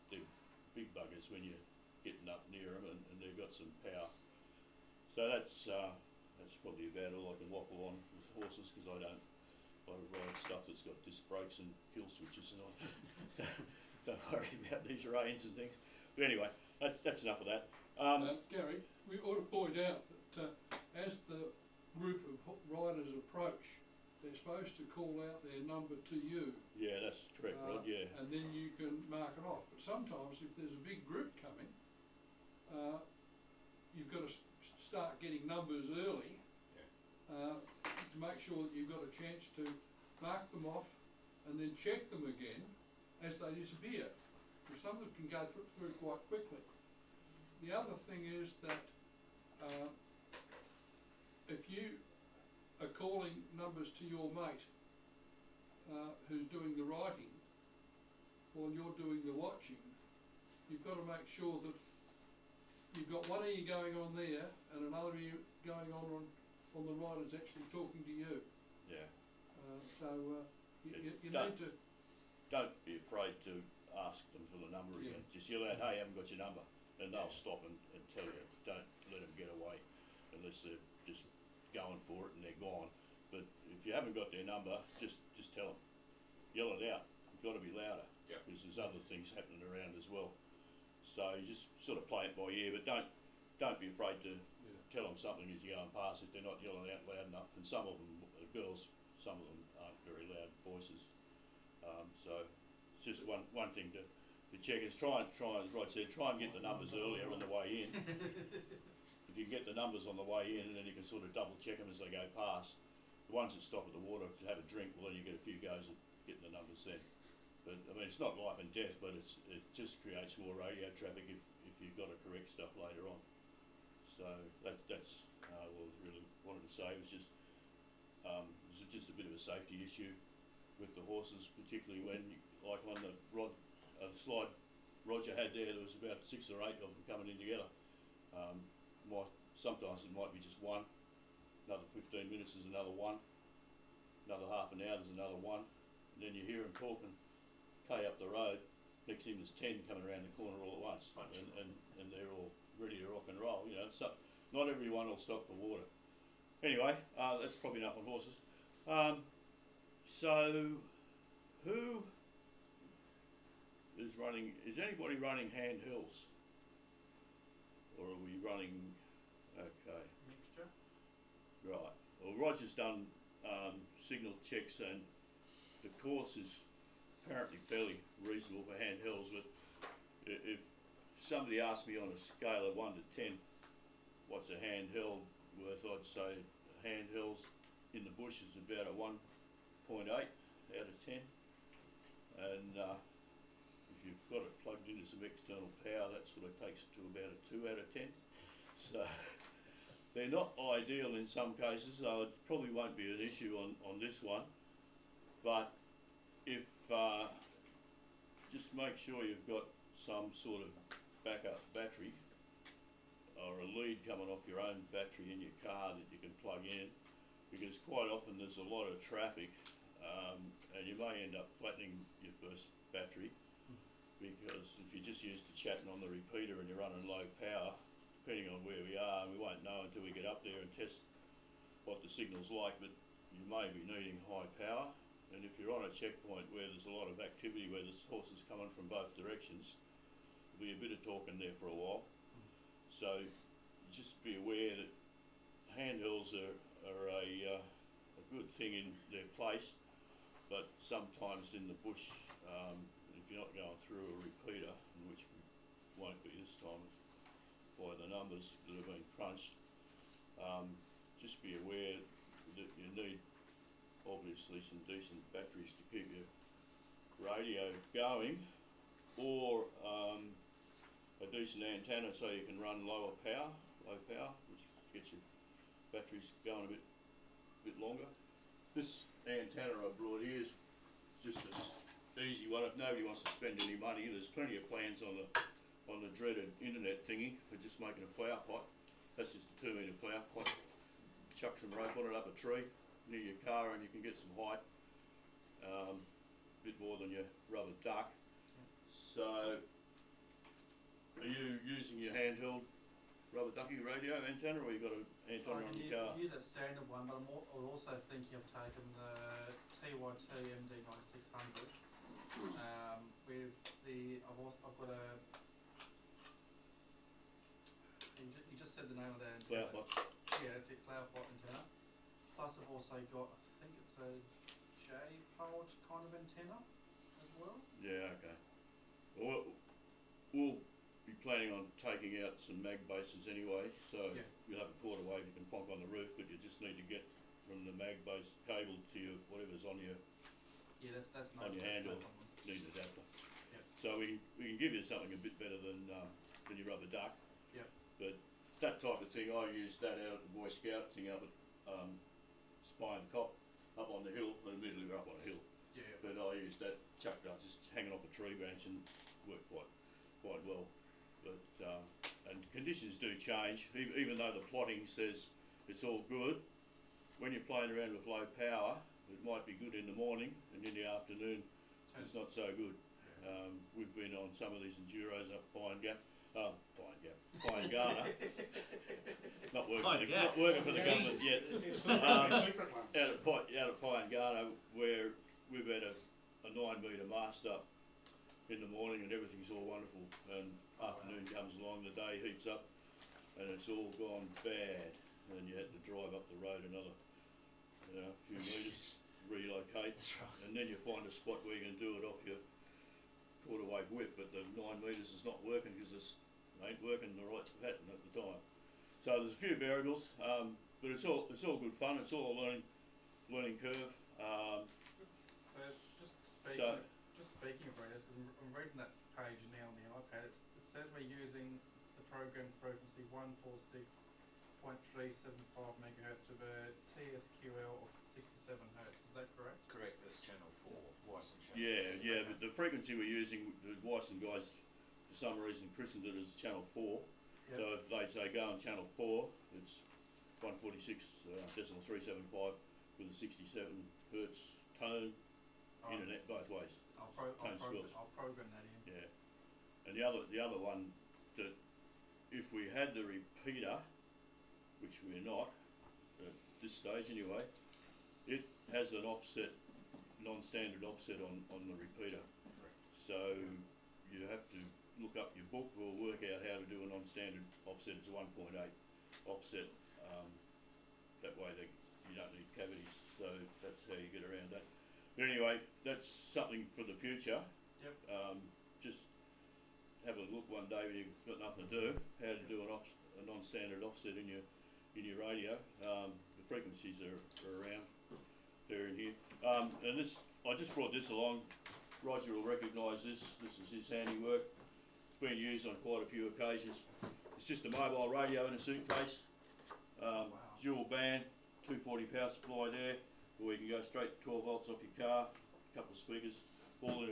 S7: they're big buggers when you're getting up near them, and they've got some power. So that's probably about all I can waffle on with horses, because I ride stuff that's got disc brakes and kill switches, and I don't worry about these reins and things. But anyway, that's enough of that.
S8: Garry, we ought to point out that as the group of riders approach, they're supposed to call out their number to you.
S7: Yeah, that's correct, Rod, yeah.
S8: And then you can mark it off. But sometimes if there's a big group coming, you've got to start getting numbers early to make sure that you've got a chance to mark them off and then check them again as they disappear. Because some of them can go through quite quickly. The other thing is that if you are calling numbers to your mate who's doing the writing while you're doing the watching, you've got to make sure that you've got one ear going on there and another ear going on the right is actually talking to you.
S7: Yeah.
S8: You need to.
S7: Don't be afraid to ask them for the number again. Just yell out, hey, I haven't got your number, and they'll stop and tell you. Don't let them get away unless they're just going for it and they're gone. But if you haven't got their number, just tell them. Yell it out. You've got to be louder because there's other things happening around as well. So you just sort of play it by ear, but don't be afraid to tell them something as you're going past if they're not yelling out loud enough. And some of them, the girls, some of them aren't very loud voices. So it's just one thing to check is try and, as Rod said, try and get the numbers earlier on the way in. If you get the numbers on the way in, and then you can sort of double check them as they go past. The ones that stop at the water to have a drink, well then you get a few goes at getting the numbers then. But I mean, it's not life and death, but it just creates more radio traffic if you've got to correct stuff later on. So that's what I really wanted to say. It was just a bit of a safety issue with the horses, particularly when, like on the slide Roger had there was about 6 or 8 of them coming in together. Sometimes it might be just one, another 15 minutes is another one, another half an hour is another one, and then you hear them talking K up the road, next thing there's 10 coming around the corner all at once, and they're all ready to rock and roll, you know. So not everyone will stop for water. Anyway, that's probably enough on horses. So who is running, is anybody running handhelds? Or are we running, okay.
S2: Mixture?
S7: Right, well Roger's done signal checks and the course is apparently fairly reasonable for handhelds, but if somebody asked me on a scale of 1 to 10 what's a handheld worth, I'd say handhelds in the bush is about a 1.8 out of 10, and if you've got it plugged into some external power, that sort of takes it to about a 2 out of 10. So they're not ideal in some cases, so it probably won't be an issue on this one, but if just make sure you've got some sort of backup battery or a lead coming off your own battery in your car that you can plug in, because quite often there's a lot of traffic and you may end up flattening your first battery, because if you're just used to chatting on the repeater and you're running low power, depending on where we are, we won't know until we get up there and test what the signal's like, but you may be needing high power. And if you're on a checkpoint where there's a lot of activity, where there's horses coming from both directions, there'll be a bit of talking there for a while. So just be aware that handhelds are a good thing in their place, but sometimes in the bush, if you're not going through a repeater, which won't be this time by the numbers that have been crunched, just be aware that you need obviously some decent batteries to keep your radio going, or a decent antenna so you can run low power, which gets your batteries going a bit longer. This antenna I brought here is just an easy one. If nobody wants to spend any money, there's plenty of plans on the dreaded internet thingy for just making a flower pot. That's just a 2-metre flower pot. Chuck some rope on it up a tree near your car and you can get some height, a bit more than your rubber duck. So are you using your handheld rubber ducky radio antenna, or you got an antenna on your car?
S1: I use that standard one, but I'm also thinking of taking the TYT MD9600 with I've got a, you just said the name of that antenna.
S7: Flowerpot.
S1: Yeah, that's it, Flowerpot antenna. Plus I've also got, I think it's a J-powered kind of antenna as well.
S7: Yeah, okay. Well, we'll be planning on taking out some mag bases anyway, so you'll have a quarter wave you can plonk on the roof, but you just need to get from the mag base cable to your whatever's on your
S1: that's no
S7: on your handle.
S1: no
S7: Need an adapter.
S1: Yep.
S7: So we can give you something a bit better than your rubber duck.
S1: Yep.
S7: But that type of thing, I used that out at the Boy Scout thing up at spying the cop up on the hill, and immediately we're up on a hill.
S1: Yeah.
S7: But I used that chucked up, just hanging off a tree branch, and worked quite well. But and conditions do change, even though the plotting says it's all good. When you're playing around with low power, it might be good in the morning, and in the afternoon it's not so good. We've been on some of these enduros up Pine Garner. not working for the government yet. Out of Pine Garner, where we've had a 9-metre mast up in the morning, and everything's all wonderful, and afternoon comes along, the day heats up, and it's all gone bad, and you had to drive up the road another few metres, relocate, and then you find a spot where you can do it off your quarter-wave whip, but the 9 metres is not working because it ain't working the right pattern at the time. So there's a few variables, but it's all good fun. It's all a learning curve.
S1: Just speaking of radios, because I'm reading that page now on the iPad. It says we're using the program frequency 146.375 megahertz with a TSQL of 67 hertz. Is that correct?
S6: Correct, that's channel 4, Wyson channel.
S7: Yeah, but the frequency we're using, the Wyson guys, for some reason, christened it as channel 4. Yep. So if they say go on channel 4, it's 146.375 with a 67 hertz tone, internet both ways.
S1: I'll program that in.
S7: Yeah, and the other one, that if we had the repeater, which we're not at this stage anyway, it has an offset, non-standard offset on the repeater.
S6: Correct.
S7: So you have to look up your book or work out how to do a non-standard offset. It's a 1.8 offset. That way you don't need cavities. So that's how you get around that. But anyway, that's something for the future.
S1: Yep.
S7: Just have a look one day when you've got nothing to do, how to do a non-standard offset in your radio. The frequencies are around. They're in here. And this, I just brought this along. Roger will recognise this. This is his handiwork. It's been used on quite a few occasions. It's just a mobile radio in a suitcase. Dual band, 240 power supply there, where you can go straight 12 volts off your car. A couple of speakers, all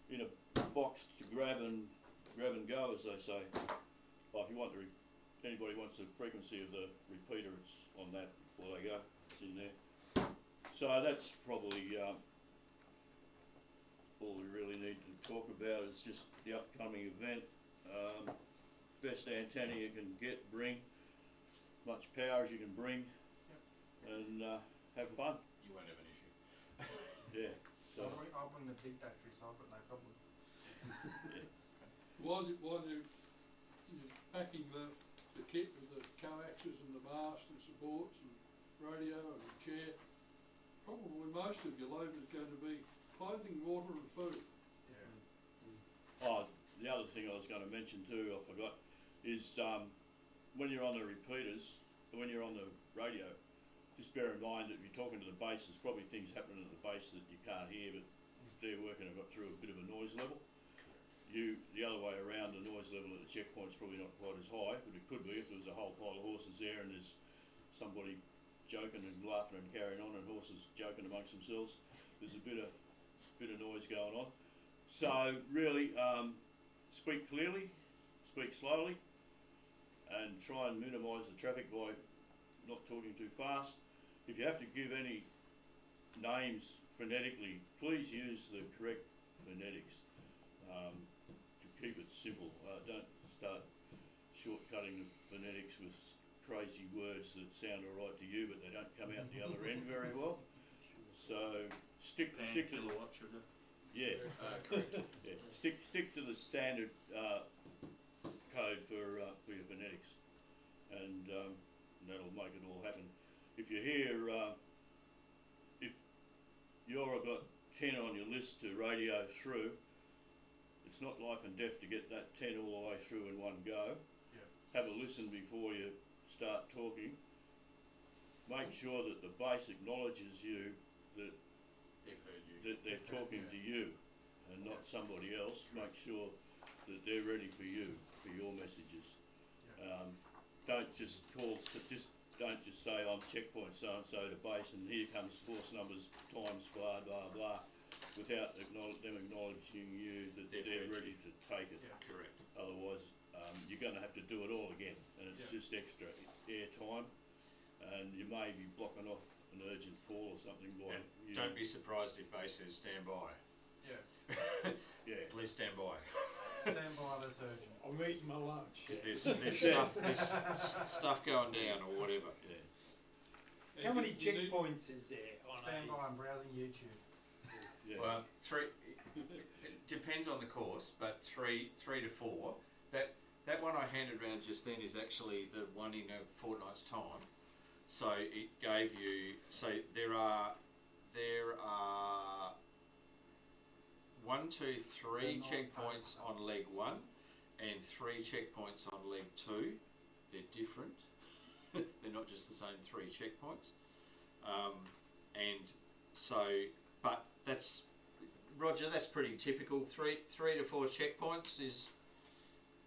S7: in a box to grab and go, as they say. Well, if you want anybody wants the frequency of the repeater, it's on that before they go. It's in there. So that's probably all we really need to talk about is just the upcoming event. Best antenna you can bring, much power as you can bring, and have fun.
S6: You won't have an issue.
S7: Yeah. So
S1: I'll bring the big battery, so I've got no problem.
S7: Yeah.
S8: While you're packing the kit with the coaxes and the mast and supports and radio and a chair, probably most of your load is going to be clothing, water and food.
S1: Yeah.
S7: Oh, the other thing I was going to mention too, I forgot, is when you're on the repeaters, when you're on the radio, just bear in mind that if you're talking to the base, there's probably things happening at the base that you can't hear, but they're working through a bit of a noise level. The other way around, the noise level at the checkpoint's probably not quite as high, but it could be if there was a whole pile of horses there and there's somebody joking and laughing and carrying on and horses joking amongst themselves. There's a bit of noise going on. So really, speak clearly, speak slowly, and try and minimise the traffic by not talking too fast. If you have to give any names phonetically, please use the correct phonetics. To keep it simple, don't start shortcutting the phonetics with crazy words that sound alright to you, but they don't come out the other end very well. So stick to the
S2: sugar.
S7: Yeah,
S6: Correct.
S7: yeah. Stick to the standard code for your phonetics, and that'll make it all happen. If you hear, if you've got 10 on your list to radio through, it's not life and death to get that 10 all the way through in one go.
S1: Yeah.
S7: Have a listen before you start talking. Make sure that the base acknowledges you, that
S6: They've heard you.
S7: that they're talking to you and not somebody else. Make sure that they're ready for you, for your messages.
S1: Yeah.
S7: Don't just call, just don't just say I'm checkpoint so and so to base and here comes force numbers times blah blah blah, without them acknowledging you that they're ready to take it.
S1: Yeah.
S3: Correct.
S7: Otherwise, you're going to have to do it all again, and it's just extra air time, and you may be blocking off an urgent call or something. By
S3: And don't be surprised if base says stand by.
S1: Yeah.
S7: yeah.
S3: Please stand by.
S1: Stand by, that's urgent.
S5: I'm eating my lunch.
S3: Because there's stuff going down or whatever.
S7: Yeah.
S5: How many
S8: You need-
S5: checkpoints is there on
S1: Stand by, I'm browsing YouTube.
S7: Yeah.
S3: Well, it depends on the course, but three to four. That one I handed around just then is actually the one in a fortnight's time. So it gave you. So there are 1, 2, 3 checkpoints on leg 1, and 3 checkpoints on leg 2. They're different. They're not just the same 3 checkpoints. And so, but that's Roger. That's pretty typical. 3 to 4 checkpoints is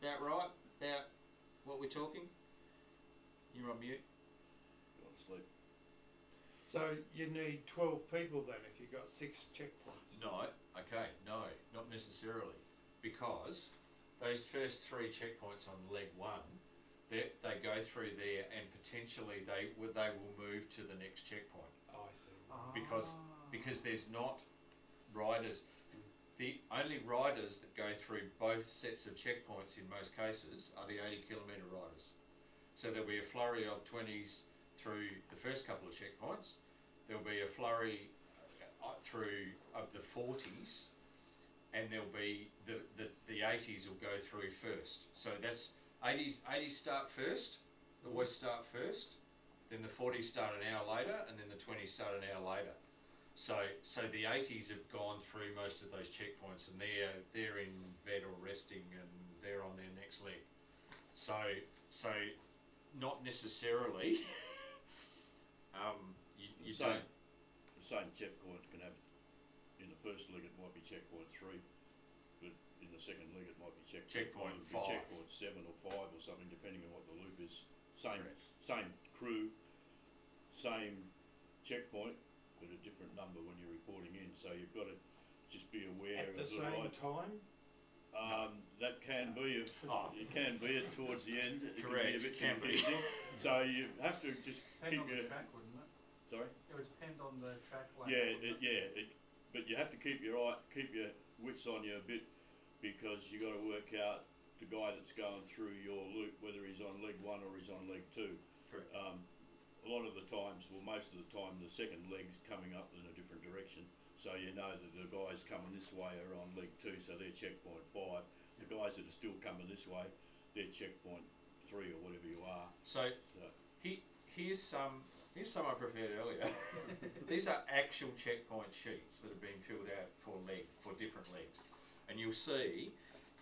S3: about right. About what we're talking. You're on mute.
S7: Go to sleep.
S5: So you need 12 people then if you've got 6 checkpoints.
S3: No, okay, no, not necessarily, because those first 3 checkpoints on leg 1, they go through there, and potentially they will move to the next checkpoint.
S5: Oh, I see.
S3: Because there's not riders. The only riders that go through both sets of checkpoints in most cases are the 80-kilometre riders. So there'll be a flurry of 20s through the first couple of checkpoints. There'll be a flurry through of the 40s, and there'll be the 80s will go through first. So that's 80s start first, always start first, then the 40s start an hour later, and then the 20s start an hour later. So the 80s have gone through most of those checkpoints, and they're in vet or resting, and they're on their next leg. So not necessarily. You don't.
S7: The same checkpoint can have, in the first leg it might be checkpoint 3, but in the second leg it might be checkpoint 5. Checkpoint 7 or 5 or something, depending on what the loop is. Same crew, same checkpoint, but a different number when you're reporting in. So you've got to just be aware
S5: At
S7: of
S5: the same time?
S7: That can be it can be it towards the end. It
S3: Correct,
S7: can be a bit
S3: can be.
S7: confusing. So you have to just
S1: Depend
S7: keep
S1: on
S7: your
S1: the track, wouldn't it?
S7: sorry.
S1: It would depend on the track layout.
S7: But you have to keep your wits on you a bit, because you got to work out the guy that's going through your loop, whether he's on leg 1 or he's on leg 2.
S3: Correct.
S7: A lot of the times, well, most of the time, the second leg's coming up in a different direction. So you know that the guys coming this way are on leg 2, so they're checkpoint 5. The guys that are still coming this way, they're checkpoint 3 or whatever you are.
S3: So here's some I prepared earlier. These are actual checkpoint sheets that have been filled out for different legs, and you'll see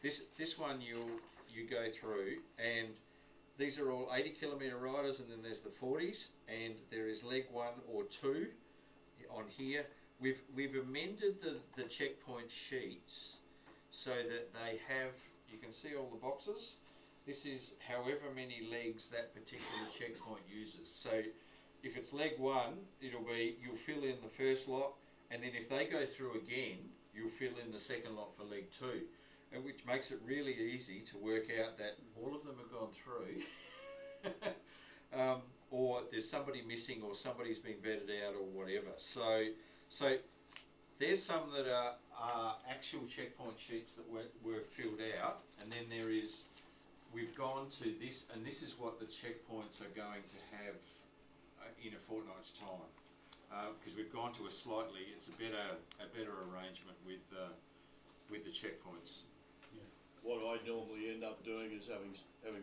S3: this one you go through, and these are all 80-kilometre riders, and then there's the 40s, and there is leg 1 or 2 on here. We've amended the checkpoint sheets so that they have, you can see all the boxes. This is however many legs that particular checkpoint uses. So if it's leg 1, you'll fill in the first lot, and then if they go through again, you'll fill in the second lot for leg 2, and which makes it really easy to work out that all of them have gone through, or there's somebody missing, or somebody's been vetted out, or whatever. So there's some that are actual checkpoint sheets that were filled out, and then we've gone to this, and this is what the checkpoints are going to have in a fortnight's time, because we've gone to it's a better arrangement with the checkpoints.
S7: What I normally end up doing is having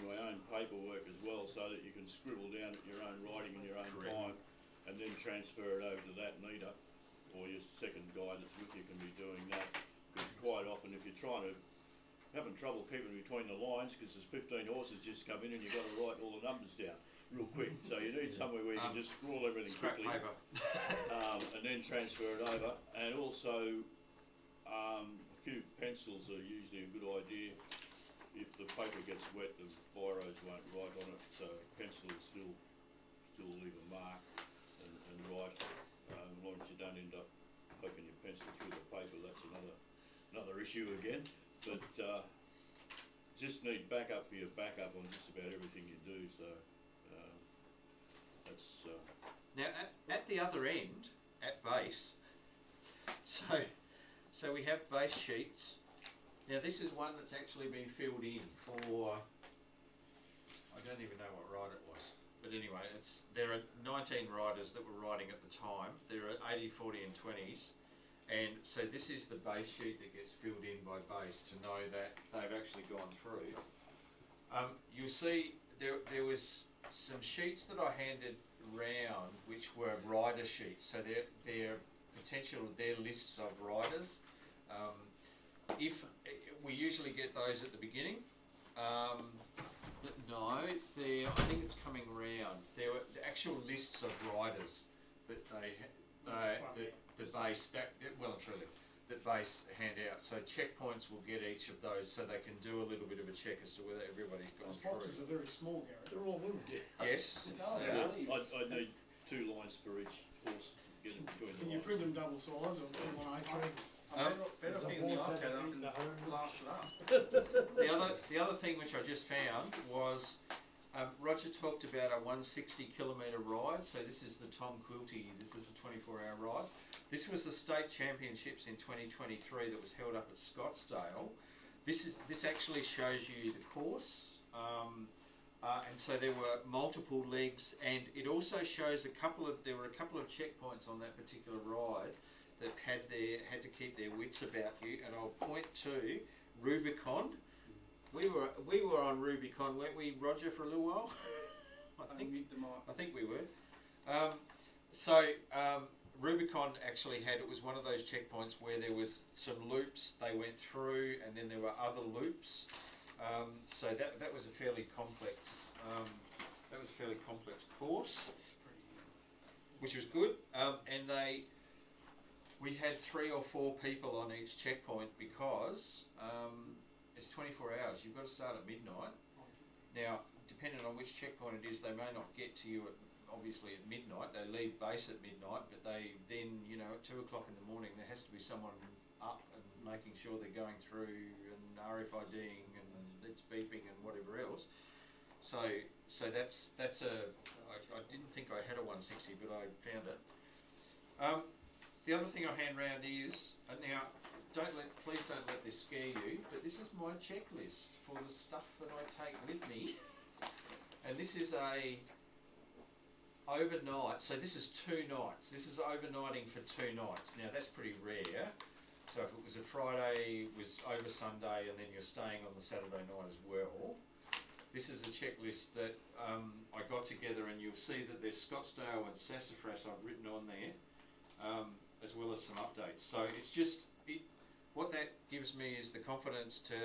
S7: my own paperwork as well, so that you can scribble down at your own writing in your own
S3: Correct.
S7: time, and then transfer it over to that meter, or your second guy that's with you can be doing that. Because quite often, if you're having trouble keeping between the lines, because there's 15 horses just come in and you've got to write all the numbers down real quick, so you need somewhere where you can just scroll everything
S3: Scrap
S7: quickly,
S3: paper.
S7: and then transfer it over. And also, a few pencils are usually a good idea. If the paper gets wet, the biros won't write on it, so pencil is still still leave a mark and write. As long as you don't end up poking your pencil through the paper, that's another issue again. But just need backup for your backup on just about everything you do. So that's
S3: Now at the other end, at base, so we have base sheets. Now this is one that's actually been filled in for, I don't even know what ride it was, but anyway, there are 19 riders that were riding at the time. There are 80, 40 and 20s, and so this is the base sheet that gets filled in by base to know that they've actually gone through. You'll see there was some sheets that I handed round which were rider sheets, so they're lists of riders. If we usually get those at the beginning, but no, I think it's coming round. There were the actual lists of riders that the base well and truly that base hand out. So checkpoints will get each of those, so they can do a little bit of a check as to whether everybody's gone
S5: Those
S3: through.
S5: boxes are very small, Garry.
S8: They're all little.
S3: Yes.
S7: I need 2 lines for each horse to get in between the
S5: Can you
S7: lines.
S5: print them double size or one A3?
S1: Better be in the iPad and blast it up.
S3: The other thing which I just found was Roger talked about a 160 kilometre ride. So this is the Tom Quilty. This is the 24-hour ride. This was the state championships in 2023 that was held up at Scottsdale. This actually shows you the course, and so there were multiple legs, and it also shows there were a couple of checkpoints on that particular ride that had to keep their wits about you, and I'll point to Rubicon. We were on Rubicon, weren't we, Roger, for a little while? I think we were. Rubicon actually it was one of those checkpoints where there was some loops they went through, and then there were other loops. So that was a fairly complex course, which was good. And we had 3 or 4 people on each checkpoint because it's 24 hours. You've got to start at midnight. Now, depending on which checkpoint it is, they may not get to you obviously at midnight. They leave base at midnight, but they then, at 2 o'clock in the morning, there has to be someone up and making sure they're going through and RFIDing and it's beeping and whatever else. So that's I didn't think I had a 160, but I found it. The other thing I hand round is, now, please don't let this scare you, but this is my checklist for the stuff that I take with me. And this is a overnight, so this is 2 nights. This is overnighting for 2 nights. Now that's pretty rare. So if it was a Friday, it was over Sunday, and then you're staying on the Saturday night as well. This is a checklist that I got together, and you'll see that there's Scottsdale and Sassafras I've written on there. As well as some updates. So it's just, what that gives me is the confidence to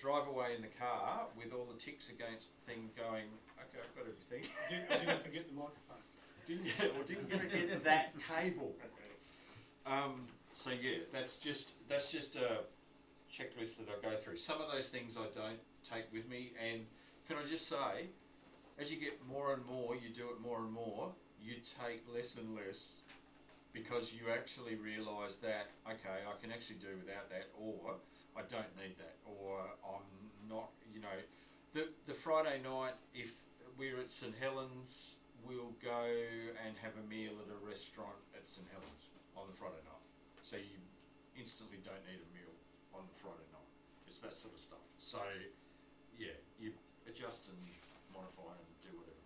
S3: drive away in the car with all the ticks against the thing going, okay, I've got everything.
S5: Didn't forget the microphone.
S3: Didn't forget that cable. So yeah, that's just a checklist that I go through. Some of those things I don't take with me, and can I just say, as you get more and more, you do it more and more, you take less and less, because you actually realise that, okay, I can actually do without that, or I don't need that, or I'm not, the Friday night, if we're at St Helens, we'll go and have a meal at a restaurant at St Helens on the Friday night. So you instantly don't need a meal on the Friday night. It's that sort of stuff. So yeah, you adjust and modify and do whatever.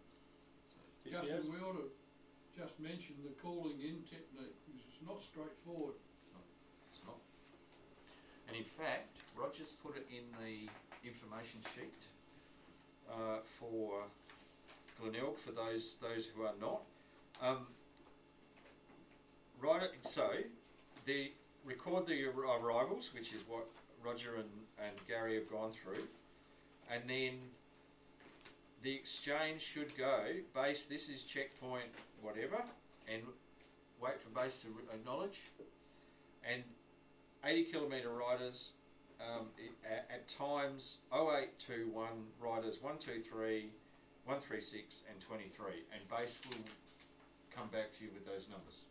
S3: So,
S8: Justin, we ought to just mention the calling in technique, because it's not straightforward.
S3: No, it's not. And in fact, Roger's put it in the information sheet for Glenelg, for those who are not. So the record the arrivals, which is what Roger and Garry have gone through, and then the exchange should go base. This is checkpoint whatever, and wait for base to acknowledge. And 80 kilometre riders at times 0821 riders 1, 2, 3 136 and 23, and base will come back to you with those numbers.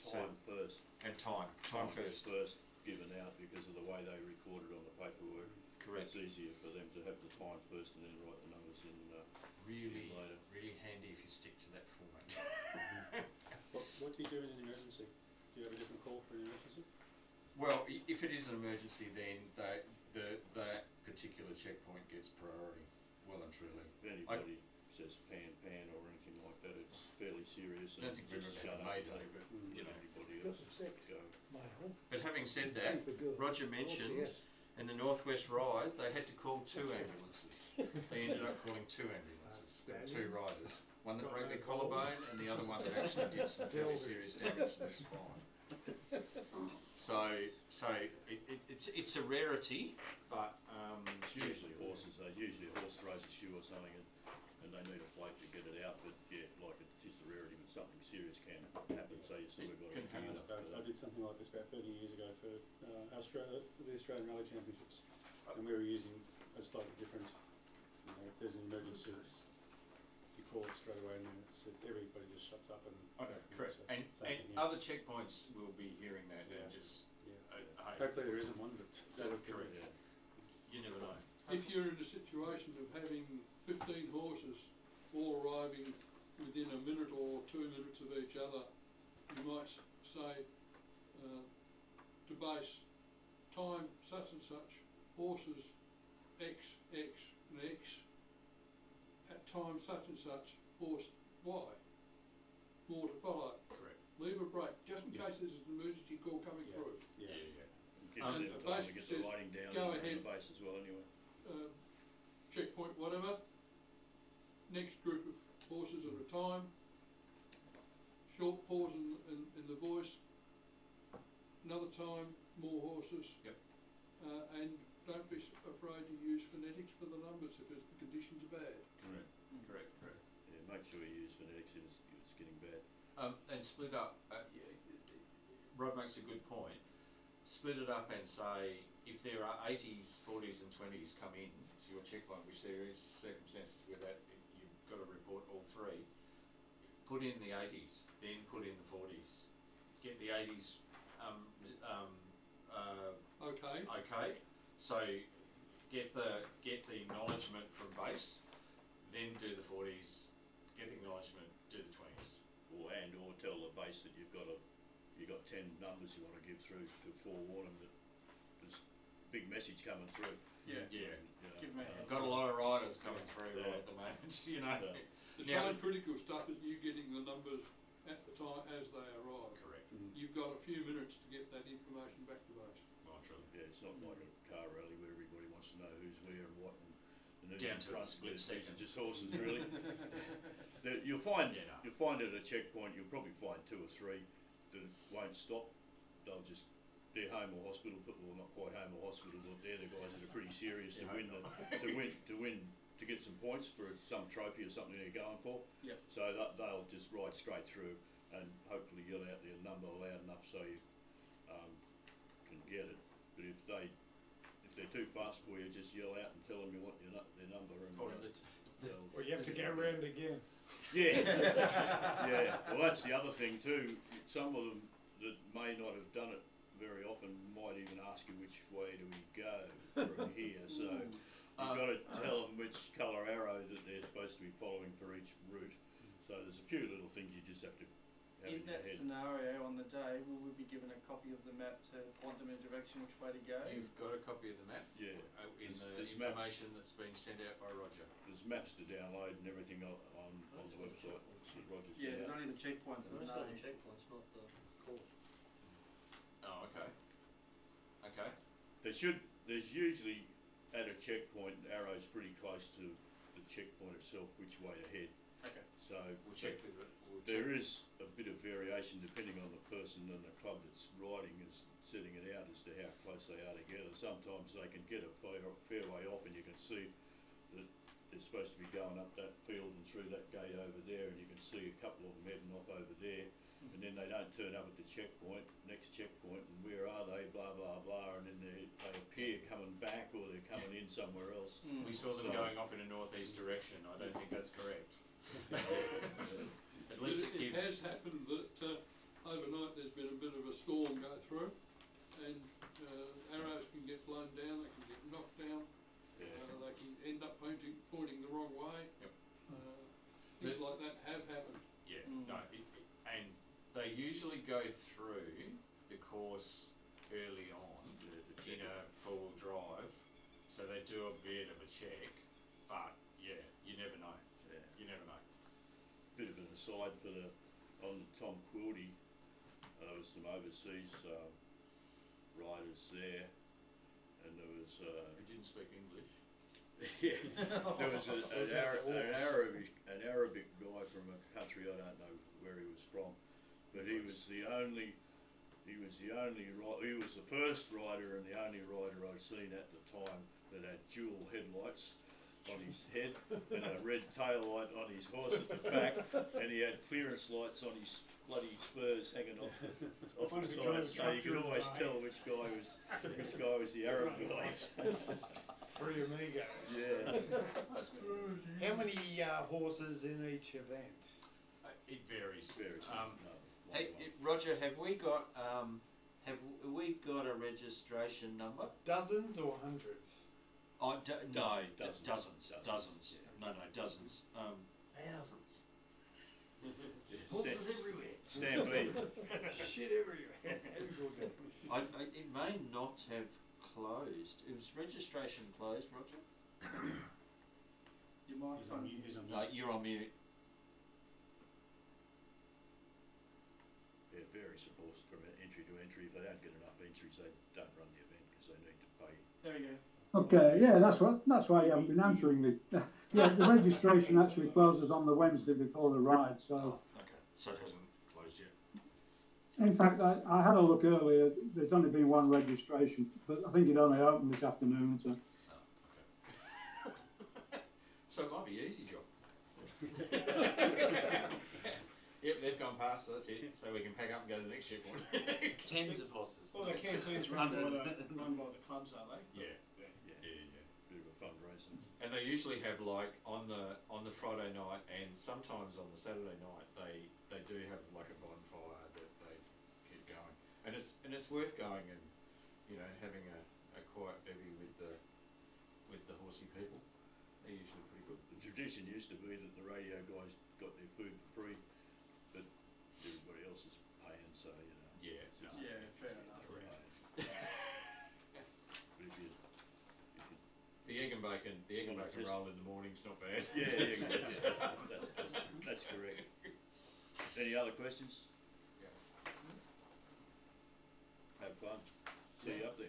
S7: Time first.
S3: And time first.
S7: First given out because of the way they recorded on the paperwork.
S3: Correct.
S7: It's easier for them to have the time first and then write the numbers in
S3: Really,
S7: later.
S3: really handy if you stick to that format.
S9: What do you do in an emergency? Do you have a different call for an emergency?
S3: Well, if it is an emergency, then that particular checkpoint gets priority, well and truly.
S7: If anybody says pan or anything like that, it's fairly serious.
S3: I don't think we've
S7: just
S3: ever
S7: shut up
S3: made
S7: and
S3: it, but,
S7: you know, anybody else go.
S3: But having said that, Roger mentioned in the Northwest Ride, they had to call 2 ambulances. They ended up calling 2 ambulances. There were 2 riders. One that broke their collarbone and the other one that actually did some fairly serious damage to their spine. So it's a rarity, but
S7: It's usually horses. Usually a horse throws a shoe or something and they need a float to get it out. But yeah, like it's just a rarity, but something serious can happen. So you sort of got to gear up.
S9: I did something like this about 30 years ago for the Australian Rally Championships, and we were using a slightly different. You know, if there's an emergency, you call it straight away, and then everybody just shuts up and.
S3: correct.
S9: So
S3: And other checkpoints will be hearing that and just.
S9: Hopefully there isn't one, but
S3: That's correct. Yeah. You never know.
S8: If you're in a situation of having 15 horses all arriving within a minute or 2 minutes of each other, you might say to base time such and such, horses X, X and X, at time such and such, horse Y. More to follow.
S3: Correct.
S8: Leave a break, just in case there's an emergency call coming through.
S3: Yeah.
S7: Gives them
S8: the
S7: time to
S8: base
S7: get
S8: says,
S7: the writing down
S8: go
S7: and
S8: ahead.
S7: the base as well anyway.
S8: Checkpoint whatever, next group of horses at a time, short pause in the voice, another time, more horses.
S3: Yep.
S8: And don't be afraid to use phonetics for the numbers if the conditions are bad.
S3: Correct.
S7: Yeah, make sure you use phonetics if it's getting bad.
S3: And split up. Rod makes a good point. Split it up and say if there are 80s, 40s, and 20s come in to your checkpoint, which there is circumstances where that you've got to report all 3. Put in the 80s, then put in the 40s. Get the 80s.
S8: Okay.
S3: So get the acknowledgement from base, then do the 40s. Get the acknowledgement, do the 20s.
S7: Or tell the base that you've got 10 numbers you want to give through to forewarn them that there's a big message coming through.
S3: Yeah.
S7: You know,
S1: Give me a heads
S3: Got a
S1: up.
S3: lot of riders coming through
S7: Yeah.
S3: right at the moment, you know.
S7: So,
S8: The
S3: Now-
S8: same critical stuff is you getting the numbers at the time as they arrive.
S3: Correct.
S8: You've got a few minutes to get that information back to base.
S3: Well, truly.
S7: yeah, it's not like a car rally where everybody wants to know who's where and what. And then
S3: Down
S7: in
S3: to the
S7: front,
S3: split
S7: these
S3: second.
S7: are just horses, really. You'll find
S3: Yeah, no.
S7: you'll find at a checkpoint you'll probably find 2 or 3 that won't stop. They're home or hospital, well not quite home or hospital, but they're the guys that are pretty serious to get some points for some trophy or something they're going for.
S1: Yep.
S7: So they'll just ride straight through and hopefully yell out their number loud enough so you can get it. But if they're too fast for you, just yell out and tell them you want their number and they'll
S5: Or you have to go round again.
S7: yeah. Yeah. Well, that's the other thing too. Some of them that may not have done it very often might even ask you which way do we go from here. So you've got to tell them which colour arrow that they're supposed to be following for each route. So there's a few little things you just have to have
S1: In
S7: in your
S1: that
S7: head.
S1: scenario on the day, will we be given a copy of the map to point them in a direction which way to go?
S3: You've got a copy of the map
S7: Yeah.
S3: in the
S7: There's maps.
S3: information that's been sent out by Roger.
S7: There's maps to download and everything on the website. Roger's
S1: Yeah,
S7: sent
S1: there's
S7: out.
S1: only the checkpoints. There's no.
S2: checkpoints, not the course.
S3: Oh, okay. Okay.
S7: There's usually at a checkpoint arrows pretty close to the checkpoint itself which way to head.
S3: Okay.
S7: So
S3: We'll check with it.
S7: there is a bit of variation depending on the person and the club that's riding is setting it out as to how close they are together. Sometimes they can get a fair way off and you can see that they're supposed to be going up that field and through that gate over there and you can see a couple of them heading off over there. and then they don't turn up at the checkpoint, next checkpoint, and where are they, blah, blah, blah, and then they appear coming back or they're coming in somewhere else.
S3: We saw them going off in a northeast direction. I don't think that's correct. At least
S8: It has happened that overnight there's been a bit of a storm go through, and arrows can get blown down, they can get knocked down, they can end up pointing the wrong way.
S3: Yep.
S8: Things like that have happened.
S3: Yeah, no, and they usually go through the course early on in a four-wheel drive, so they do a bit of a check, but yeah, you never know.
S7: Yeah.
S3: You never know.
S7: Bit of an aside for on Tom Quilty, there was some overseas riders there, and there was
S3: Who didn't speak English?
S7: yeah, there was an Arabic guy from a country I don't know where he was from, but he was the first rider and the only rider I'd seen at the time that had dual headlights on his head and a red tail light on his horse at the back, and he had clearance lights on his bloody spurs hanging off the side, so you could always tell which guy was the Arab guy.
S5: Free amigo.
S7: Yeah.
S5: How many horses in each event?
S3: It varies.
S6: Hey, Roger, have we got a registration number?
S5: Dozens or hundreds?
S6: Oh, no,
S7: Dozens.
S6: dozens.
S7: Yeah.
S6: No, dozens.
S10: Thousands.
S5: Horses everywhere.
S7: Stampede.
S5: Shit everywhere.
S6: It may not have closed. It was registration closed, Roger?
S10: You might
S9: He's on mute.
S6: No, you're on mute.
S7: Yeah, varies from entry to entry. If they don't get enough entries, they don't run the event because they need to pay.
S10: There we go.
S4: Okay, yeah, that's why you haven't been answering me. Yeah, the registration actually closes on the Wednesday before the ride, so.
S3: Okay, so it hasn't closed yet.
S4: In fact, I had a look earlier. There's only been one registration, but I think it only opened this afternoon. So.
S3: Oh, okay. So it might be easy job. Yep, they've gone past, so that's it. So we can pack up and go to the next checkpoint.
S10: Tens of horses.
S11: Well, the canteens run by the clubs, are they?
S3: Yeah.
S7: Yeah. Bit of a fundraising.
S3: And they usually have like on the Friday night and sometimes on the Saturday night they do have like a bonfire that they keep going, and it's worth going and having a quiet bevy with the horsey people. They're usually pretty good.
S7: The tradition used to be that the radio guys got their food for free, but everybody else is paying, so
S3: Yeah.
S11: Yeah, fair enough.
S3: The egg and bacon roll in the morning's not bad.
S7: Yeah, that's correct. Any other questions? Have fun. See you up there.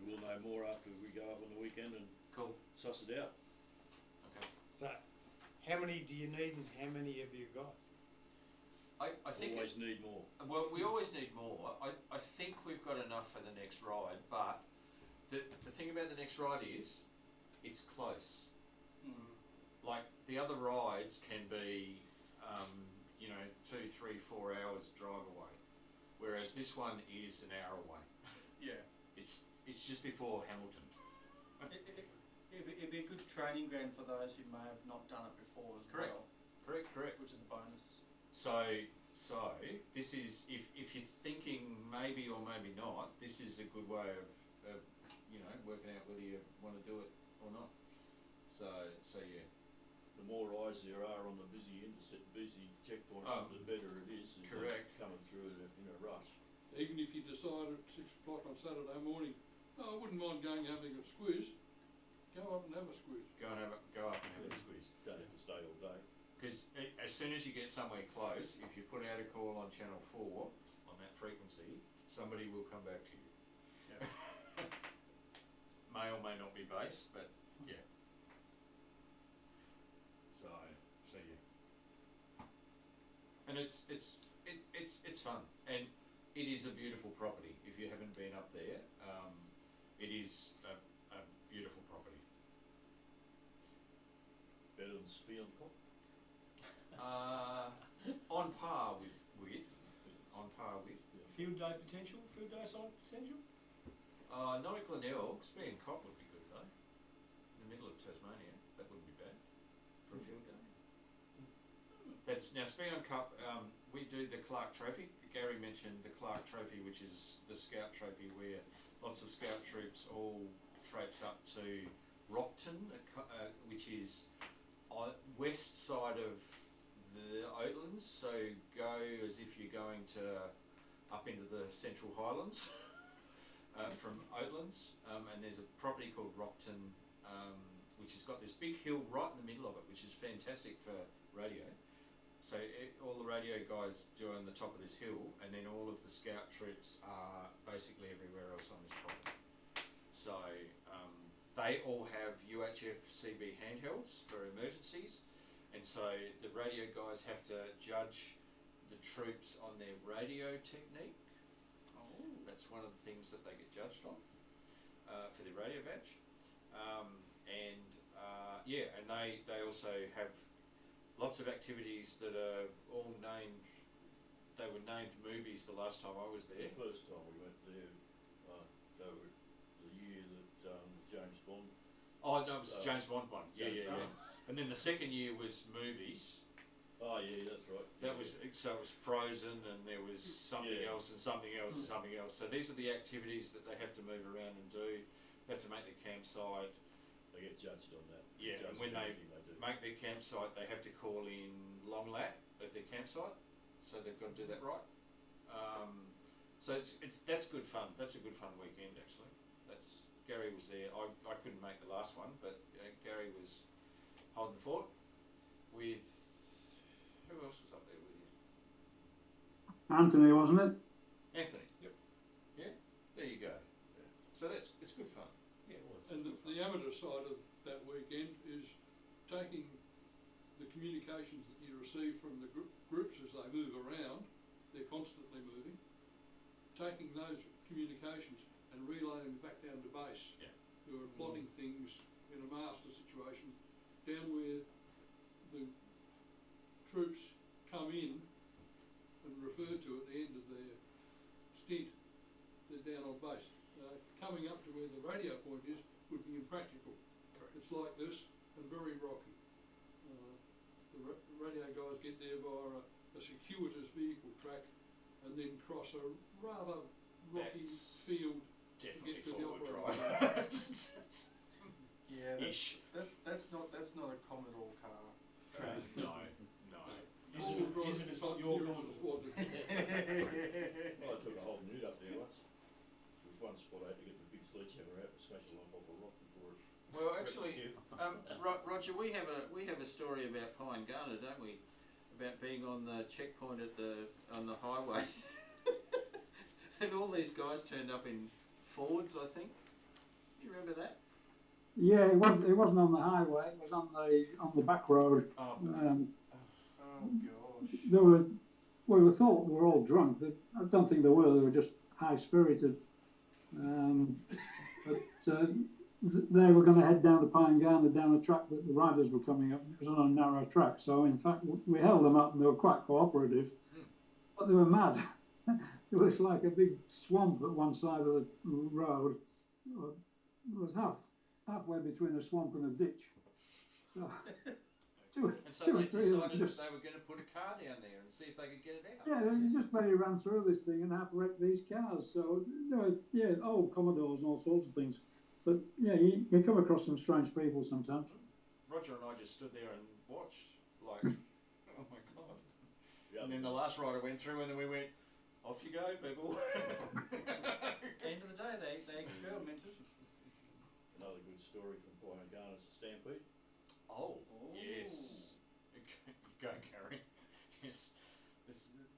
S7: You will know more after we go up on the weekend and
S6: Cool.
S7: suss it out.
S3: Okay.
S5: So, how many do you need and how many have you got?
S6: I think
S7: Always need more.
S6: well, we always need more. I think we've got enough for the next ride, but the thing about the next ride is it's close. Like the other rides can be 2, 3, 4 hours drive away, whereas this one is an hour away.
S11: Yeah.
S6: It's just before Hamilton.
S11: It'd be a good training ground for those who may have not done it before as
S6: Correct.
S11: well.
S6: Correct.
S11: Which is a bonus.
S6: So this is if you're thinking maybe or maybe not, this is a good way of working out whether you want to do it or not. So yeah.
S7: The more eyes there are on the busy checkpoints, the better it is.
S6: Correct.
S7: Coming through in a rush.
S8: Even if you decide at 6 o'clock on Saturday morning, I wouldn't mind going having a squiz, go up and have a squiz.
S6: Go up and have a squeeze.
S7: Don't have to stay all day.
S6: Because as soon as you get somewhere close, if you put out a call on Channel 4 on that frequency, somebody will come back to you.
S7: Yeah.
S6: May or may not be base, but yeah. So yeah. And it's fun, and it is a beautiful property. If you haven't been up there, it is a beautiful property.
S7: Better than Spion Top?
S6: On par with, par with.
S12: Field day potential? Field day side potential?
S6: Not at Glenelg. Speed and Cop would be good though. In the middle of Tasmania, that wouldn't be bad for a field day. That's now Speed and Cup. We do the Clark Trophy. Garry mentioned the Clark Trophy, which is the Scout Trophy, where lots of Scout troops all traipse up to Rockton, which is west side of the Oatlands. So go as if you're going to up into the Central Highlands from Oatlands, and there's a property called Rockton, which has got this big hill right in the middle of it, which is fantastic for radio. So all the radio guys do on the top of this hill, and then all of the Scout troops are basically everywhere else on this property. So they all have UHF CB handhelds for emergencies, and so the radio guys have to judge the troops on their radio technique. That's one of the things that they get judged on for their radio badge. And they also have lots of activities that are all named. They were named movies the last time I was there.
S7: The first time we went there, they were the year that James Bond.
S6: Oh no, it was James Bond one. Yeah. And then the second year was movies.
S7: Oh yeah, that's right.
S6: That was so it was Frozen, and there was something else, and something else, and something else. So these are the activities that they have to move around and do. They have to make their campsite.
S7: They get judged on that.
S6: Yeah, and when they make their campsite, they have to call in long lap of their campsite. So they've got to do that right. So that's good fun. That's a good fun weekend actually. Garry was there. I couldn't make the last one, but Garry was holding the fort with. Who else was up there with you?
S4: Anthony, wasn't it?
S6: Anthony. Yep. Yeah. There you go. Yeah. So it's good fun.
S12: Yeah, it was.
S8: And the amateur side of that weekend is taking the communications that you receive from the groups as they move around. They're constantly moving. Taking those communications and relaying them back down to base.
S6: Yeah.
S8: Who are plotting things in a master situation down where the troops come in and refer to at the end of their stint. They're down on base. Coming up to where the radio point is would be impractical.
S6: Correct.
S8: It's like this and very rocky. The radio guys get there via a circuitous vehicle track and then cross a rather rocky field to
S6: Definitely
S8: get to the
S6: forward
S8: operating.
S6: drive.
S1: Yeah,
S6: Ish.
S1: that's not a Commodore car.
S6: No.
S12: Is it not your Commodore?
S7: I took a whole nude up there once. There was one spot I had to get the big sledgehammer out and smash a lump off a rock before it.
S6: Well, actually, Roger, we have a story about Pine Garner, don't we? About being on the checkpoint on the highway, and all these guys turned up in Fords, I think. Do you remember that?
S4: Yeah, it wasn't on the highway. It was on the back road.
S6: Oh,
S1: Oh gosh.
S4: We were thought we were all drunk. I don't think they were. They were just high spirited. But they were going to head down to Pine Garner, down a track that the riders were coming up. It was on a narrow track, so in fact we held them up, and they were quite cooperative. But they were mad. It was like a big swamp at one side of the road. It was halfway between a swamp and a ditch. So,
S6: and so they decided that they were going to put a car down there and see if they could get it out.
S4: Yeah, they just bloody ran through this thing and half-wrecked these cars. So, old Commodores and all sorts of things. But, yeah, you come across some strange people sometimes.
S6: Roger and I just stood there and watched, like, oh my God. And then the last rider went through, and then we went, off you go, people.
S11: End of the day, they experimented.
S7: Another good story from Pine Garner's Stampede.
S6: Oh, yes. Go, Garry. Yes.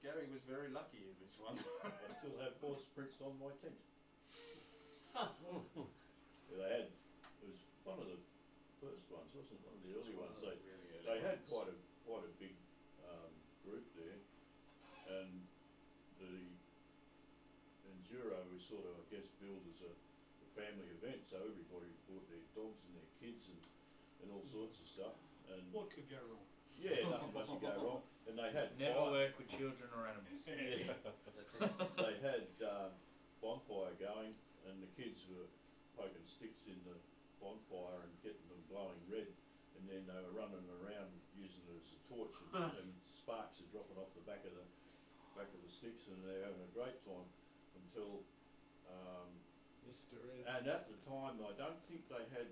S6: Garry was very lucky in this one.
S7: I still have horse prints on my tent. Yeah, it was one of the first ones, wasn't it? One of the early ones. They had quite a big group there, and the Enduro was sort of, I guess, billed as a family event, so everybody brought their dogs and their kids and all sorts of stuff. And
S12: what could go wrong?
S7: Yeah, nothing much could go wrong. and they had
S2: Never work with children or animals.
S7: They had bonfire going, and the kids were poking sticks in the bonfire and getting them glowing red, and then they were running around using it as a torch, and sparks are dropping off the back of the sticks, and they're having a great time until. And at the time, I don't think they had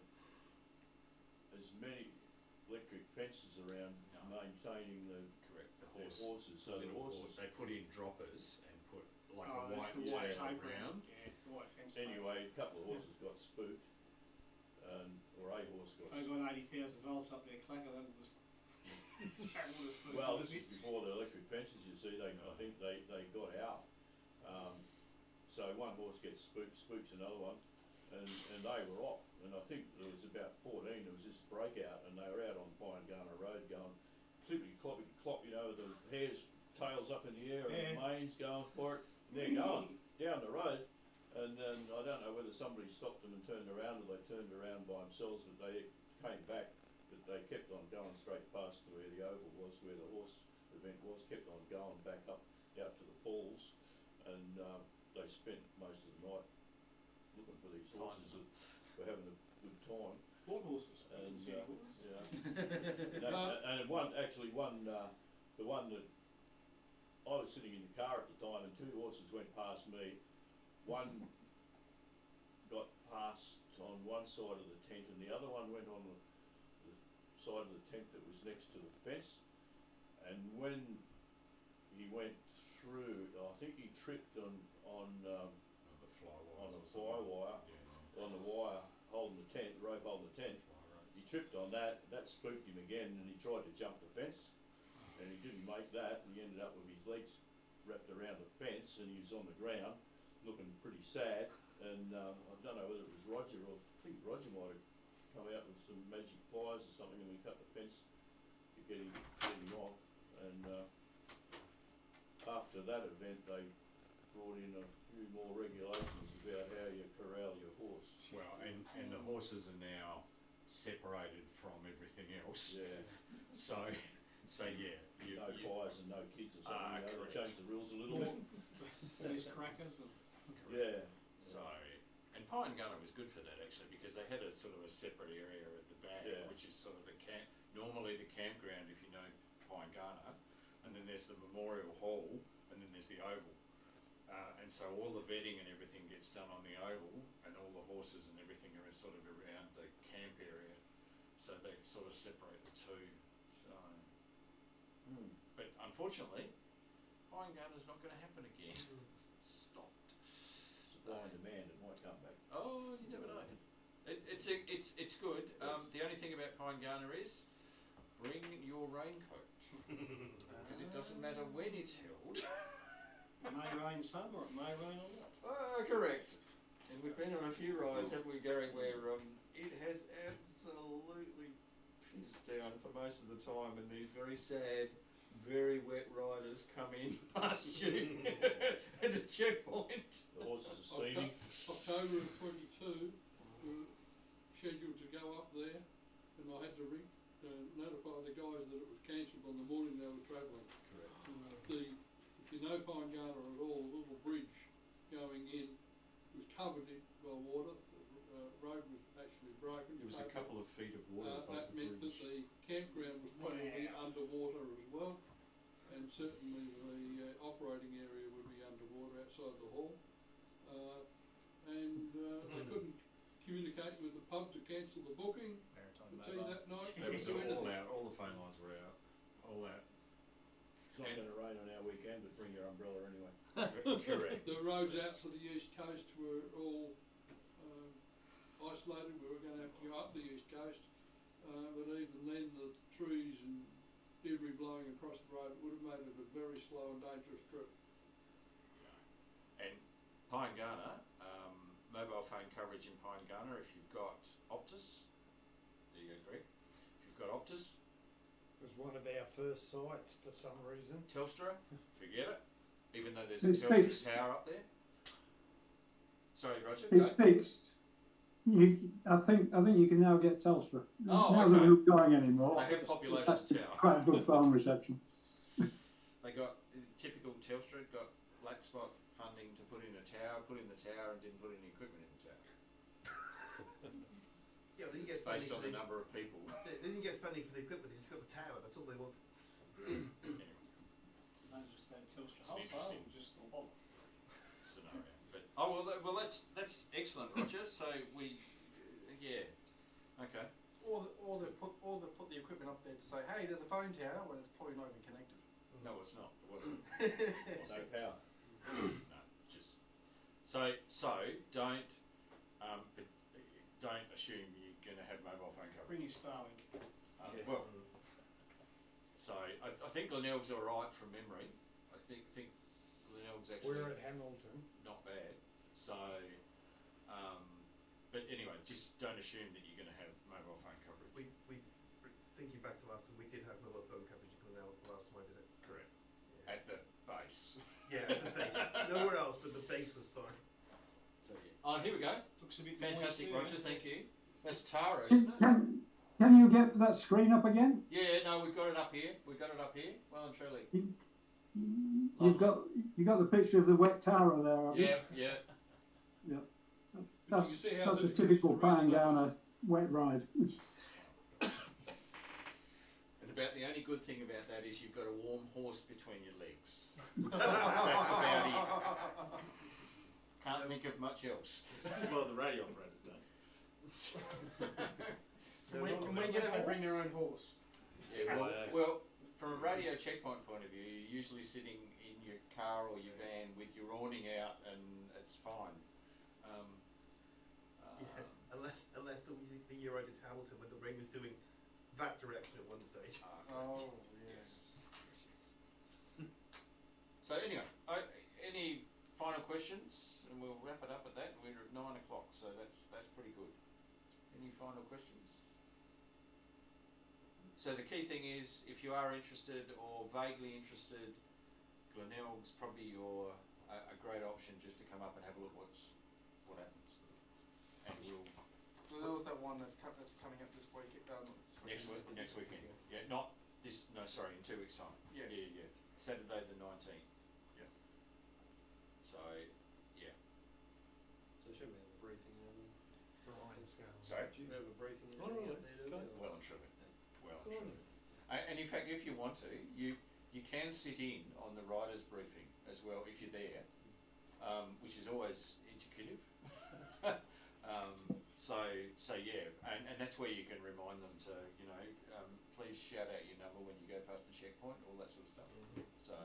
S7: as many electric fences around maintaining their horses. So the horses,
S6: they put in droppers and put like
S12: Oh,
S6: a
S12: there's
S6: white
S12: the white
S6: tape
S12: tape
S6: around.
S12: Yeah, the white fence tape.
S7: anyway, a couple of horses got spooked, or a horse got
S12: If they got 80,000 volts up their clacker, that was.
S7: Well, this is before the electric fences, you see, I think they got out. So one horse gets spooked, spooks another one, and they were off. And I think there was about 14, there was this breakout, and they were out on Pine Garner Road going, completely clop, you know, the hare's tails up in the air, and the mane's going for it, and they're going down the road. And then I don't know whether somebody stopped them and turned around, or they turned around by themselves, but they came back. But they kept on going straight past to where the oval was, where the horse event was, kept on going back up out to the falls, and they spent most of the night looking for these horses that were having a good time.
S12: What horses?
S7: And
S12: horses?
S7: yeah, and the one that I was sitting in the car at the time, and two horses went past me. One got past on one side of the tent, and the other one went on the side of the tent that was next to the fence, and when he went through, I think he tripped on the fly wire, on the wire holding the tent, rope holding the tent. He tripped on that spooked him again, and he tried to jump the fence, and he didn't make that, and he ended up with his legs wrapped around the fence, and he was on the ground looking pretty sad. And I don't know whether it was Roger, or I think Roger might have come out with some magic pliers or something, and we cut the fence to get him off. And after that event, they brought in a few more regulations about how you corral your horse.
S6: Well, and the horses are now separated from everything else.
S7: Yeah.
S6: So yeah.
S7: No fires and no kids or something. They changed the rules a little bit.
S12: These crackers.
S7: Yeah.
S6: So. And Pine Gunner was good for that actually, because they had a sort of a separate area at the back, which is sort of the normally the campground, if you know Pine Gunner, and then there's the memorial hall, and then there's the oval. And so all the vetting and everything gets done on the oval, and all the horses and everything are sort of around the camp area. So they sort of separate the two. So, but unfortunately, Pine Gunner's not going to happen again. Stopped.
S7: Supply and demand, it might come back.
S6: Oh, you never know. It's good. The only thing about Pine Garner is bring your raincoat, because it doesn't matter when it's held.
S12: It may rain some, or it may rain a lot.
S6: Correct. And we've been on a few rides, haven't we, Gary, where it has absolutely pissed down for most of the time, and these very sad, very wet riders come in past you at a checkpoint.
S7: The horses are steaming.
S8: October of 22, we were scheduled to go up there, and I had to notify the guys that it was cancelled on the morning they were travelling.
S6: Correct.
S8: If you know Pine Garner at all, the little bridge going in was covered by water. The road was actually broken.
S6: There was a couple of feet of water above
S8: that
S6: the
S8: meant
S6: bridge.
S8: that the campground was probably underwater as well, and certainly the operating area would be underwater outside the hall. And they couldn't communicate with the pub to cancel the booking for tea that night.
S6: That was all out. All the phone lines were out. All out.
S7: It's not going to rain on our weekend, but bring your umbrella anyway.
S6: Correct.
S8: The roads out to the east coast were all isolated. We were going to have to go up the east coast, but even then the trees and debris blowing across the road would have made it a very slow and dangerous trip.
S6: And Pine Garner, mobile phone coverage in Pine Garner, if you've got Optus, there you go, Greg. If you've got Optus,
S5: It was one of our first sites for some reason.
S6: Telstra, forget it. Even though there's a Telstra tower up there. Sorry, Roger.
S4: It's fixed. I think you can now get Telstra.
S6: Oh,
S4: now
S6: okay.
S4: they're not going anymore.
S6: They have populated the tower.
S4: Quite good phone reception.
S6: they got typical Telstra got black spot funding to put in a tower, put in the tower, and didn't put any equipment in the tower.
S13: Yeah, well, they
S6: It's
S13: didn't get
S6: based
S13: funding
S6: on
S13: for
S6: the number of people.
S13: They didn't get funding for the equipment, they just got the tower, that's all they want.
S6: Anyway,
S12: Might as well say Telstra
S6: It's an
S12: wholesale,
S6: interesting-
S12: just a lot.
S6: scenario. But well, that's excellent, Roger. So we, yeah, okay.
S11: Or they put the equipment up there to say, hey, there's a phone tower, when it's probably not even connected.
S6: No, it's not. It wasn't.
S7: No power.
S6: No, just so don't but don't assume you're going to have mobile phone
S12: Bring
S6: coverage.
S12: your Starlink.
S6: Well, so I think Glenelg's all right from memory. I think Glenelg's actually
S5: We're at Hamilton.
S6: not bad. So, but anyway, just don't assume that you're going to have mobile phone coverage.
S13: We thinking back to last time, we did have mobile phone coverage in Glenelg the last time I did it. So.
S6: Correct.
S13: Yeah.
S6: At the base.
S13: Yeah, at the base. Nowhere else, but the base was fine.
S6: So yeah. Oh, here we go.
S12: Looks a bit
S6: Fantastic,
S12: moist
S6: Roger.
S12: there.
S6: Thank you. That's Tara, isn't it?
S4: Can you get that screen up again?
S6: Yeah. No, we've got it up here. We've got it up here. Well and truly.
S4: You got the picture of the wet Tara there. Haven't you?
S6: Yeah.
S4: Yeah.
S8: But you can see how
S4: That's a
S8: difficult
S4: typical
S8: it's to read
S4: pan
S8: the
S4: down
S8: numbers.
S4: a wet ride.
S6: And about the only good thing about that is you've got a warm horse between your legs. That's about it. Can't think of much else.
S2: Well, the radio operators don't.
S11: Can we get them to bring their own horse?
S6: Yeah, well, from a radio checkpoint point of view, you're usually sitting in your car or your van with your awning out, and it's fine.
S13: Yeah, unless the year I did Hamilton when the rain was doing that direction at one stage.
S11: Oh,
S6: Yes. So anyway, any final questions? And we'll wrap it up at that. We're at 9 o'clock, so that's pretty good. Any final questions? So the key thing is, if you are interested or vaguely interested, Glenelg's probably a great option just to come up and have a look what happens. And we'll
S11: So there was that one that's coming up this week.
S6: next weekend. Yeah, not this. No, sorry, in 2 weeks' time.
S11: Yeah.
S6: Yeah. Saturday the 19th. Yeah. So, yeah.
S10: So should we have a briefing on
S6: Sorry.
S10: Do you have a briefing
S8: Oh,
S10: on
S8: really?
S10: up there?
S8: Okay.
S6: Well and truly. Well and
S8: Oh,
S6: truly. And in fact, if you want to, you can sit in on the riders' briefing as well if you're there, which is always educative. So yeah, and that's where you can remind them to, please shout out your number when you go past the checkpoint, all that sort of stuff. So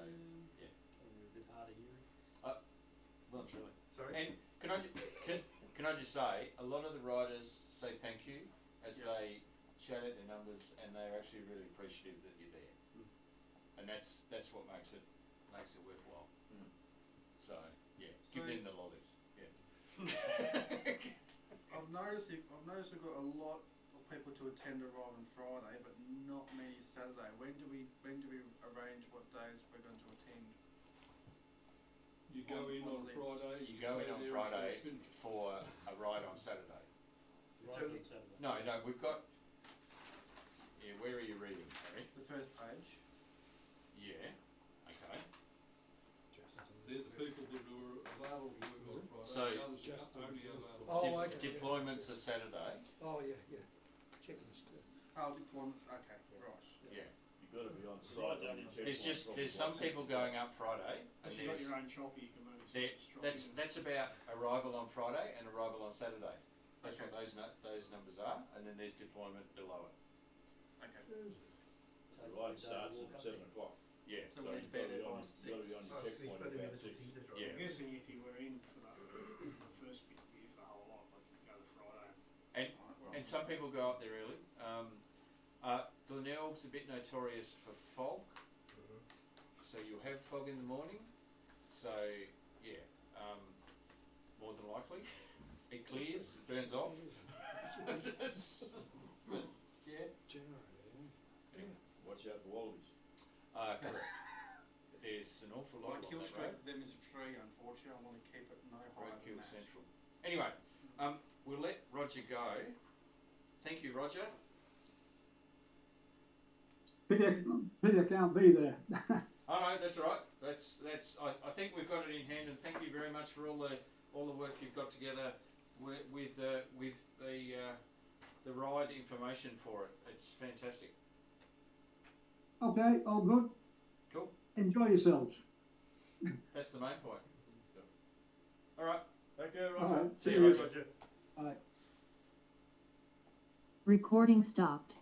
S6: yeah.
S10: Probably a bit hard of hearing.
S6: Well and truly.
S13: Sorry?
S6: And can I just say, a lot of the riders say thank you as they shout out their numbers, and they're actually really appreciative that you're there. And that's what makes it worthwhile. So yeah, give them the lollies. Yeah.
S11: I've noticed we've got a lot of people to attend arrive on Friday, but not many Saturday. When do we arrange what days we're going to attend?
S8: You go in on
S11: list.
S8: Friday.
S6: You go in on
S8: stay there
S6: Friday
S8: until it's finished.
S6: for a ride on Saturday.
S13: It's only
S6: No, we've got. Yeah, where are you reading, Harry?
S11: The first page.
S6: Yeah. Okay.
S8: They're the people that are available to work on Friday.
S6: So-
S8: the others are only available.
S5: Oh, okay.
S6: Deployments are Saturday.
S5: Oh, yeah. Checklist.
S11: Oh, deployments. Okay, right.
S6: Yeah.
S7: You've got to be on site. on your
S6: There's
S7: checkpoint
S6: there's
S7: probably
S6: some people going up Friday, and
S12: If you've got
S6: there's
S12: your own chopper, you can maybe
S6: there,
S12: just drop in.
S6: that's about arrival on Friday and arrival on Saturday. That's what those numbers are, and then there's deployment below it.
S11: Okay.
S7: The ride starts at 7 o'clock.
S6: Yeah.
S11: So
S7: So
S11: we
S7: you've
S11: need to be
S7: got to be
S11: there
S7: on,
S11: by
S7: you've got to be on your
S13: Oh, it's
S7: checkpoint
S13: further
S7: about
S13: minutes
S7: 6.
S13: of heat to drive.
S6: Yeah.
S12: I'm guessing if you were in for the first bit, it'd be for the whole lot, like you go the Friday.
S6: And
S12: Right, well,
S6: and some people go up there early. Glenelg's a bit notorious for fog, so you'll have fog in the morning. So yeah, more than likely, it clears, it burns off. Yeah. Anyway,
S7: Watch out for wallabies.
S6: correct. There's an awful
S11: My
S6: lot on
S11: kill
S6: that
S11: streak
S6: road.
S11: with them is 3, unfortunately. I want to keep it no higher
S6: Roadkill
S11: than that.
S6: Central. Anyway, we'll let Roger go. Thank you, Roger.
S4: Pity I can't be there.
S3: Oh no, that's all right. That's. I think we've got it in hand, and thank you very much for all the work you've got together with the ride information for it. It's fantastic.
S4: Okay, all good.
S3: Cool.
S4: Enjoy yourselves.
S3: That's the main point. All right.
S13: Thank you, Roger.
S4: All right,
S13: See you,
S4: cheers.
S13: Roger.
S4: Bye.
S14: Recording stopped.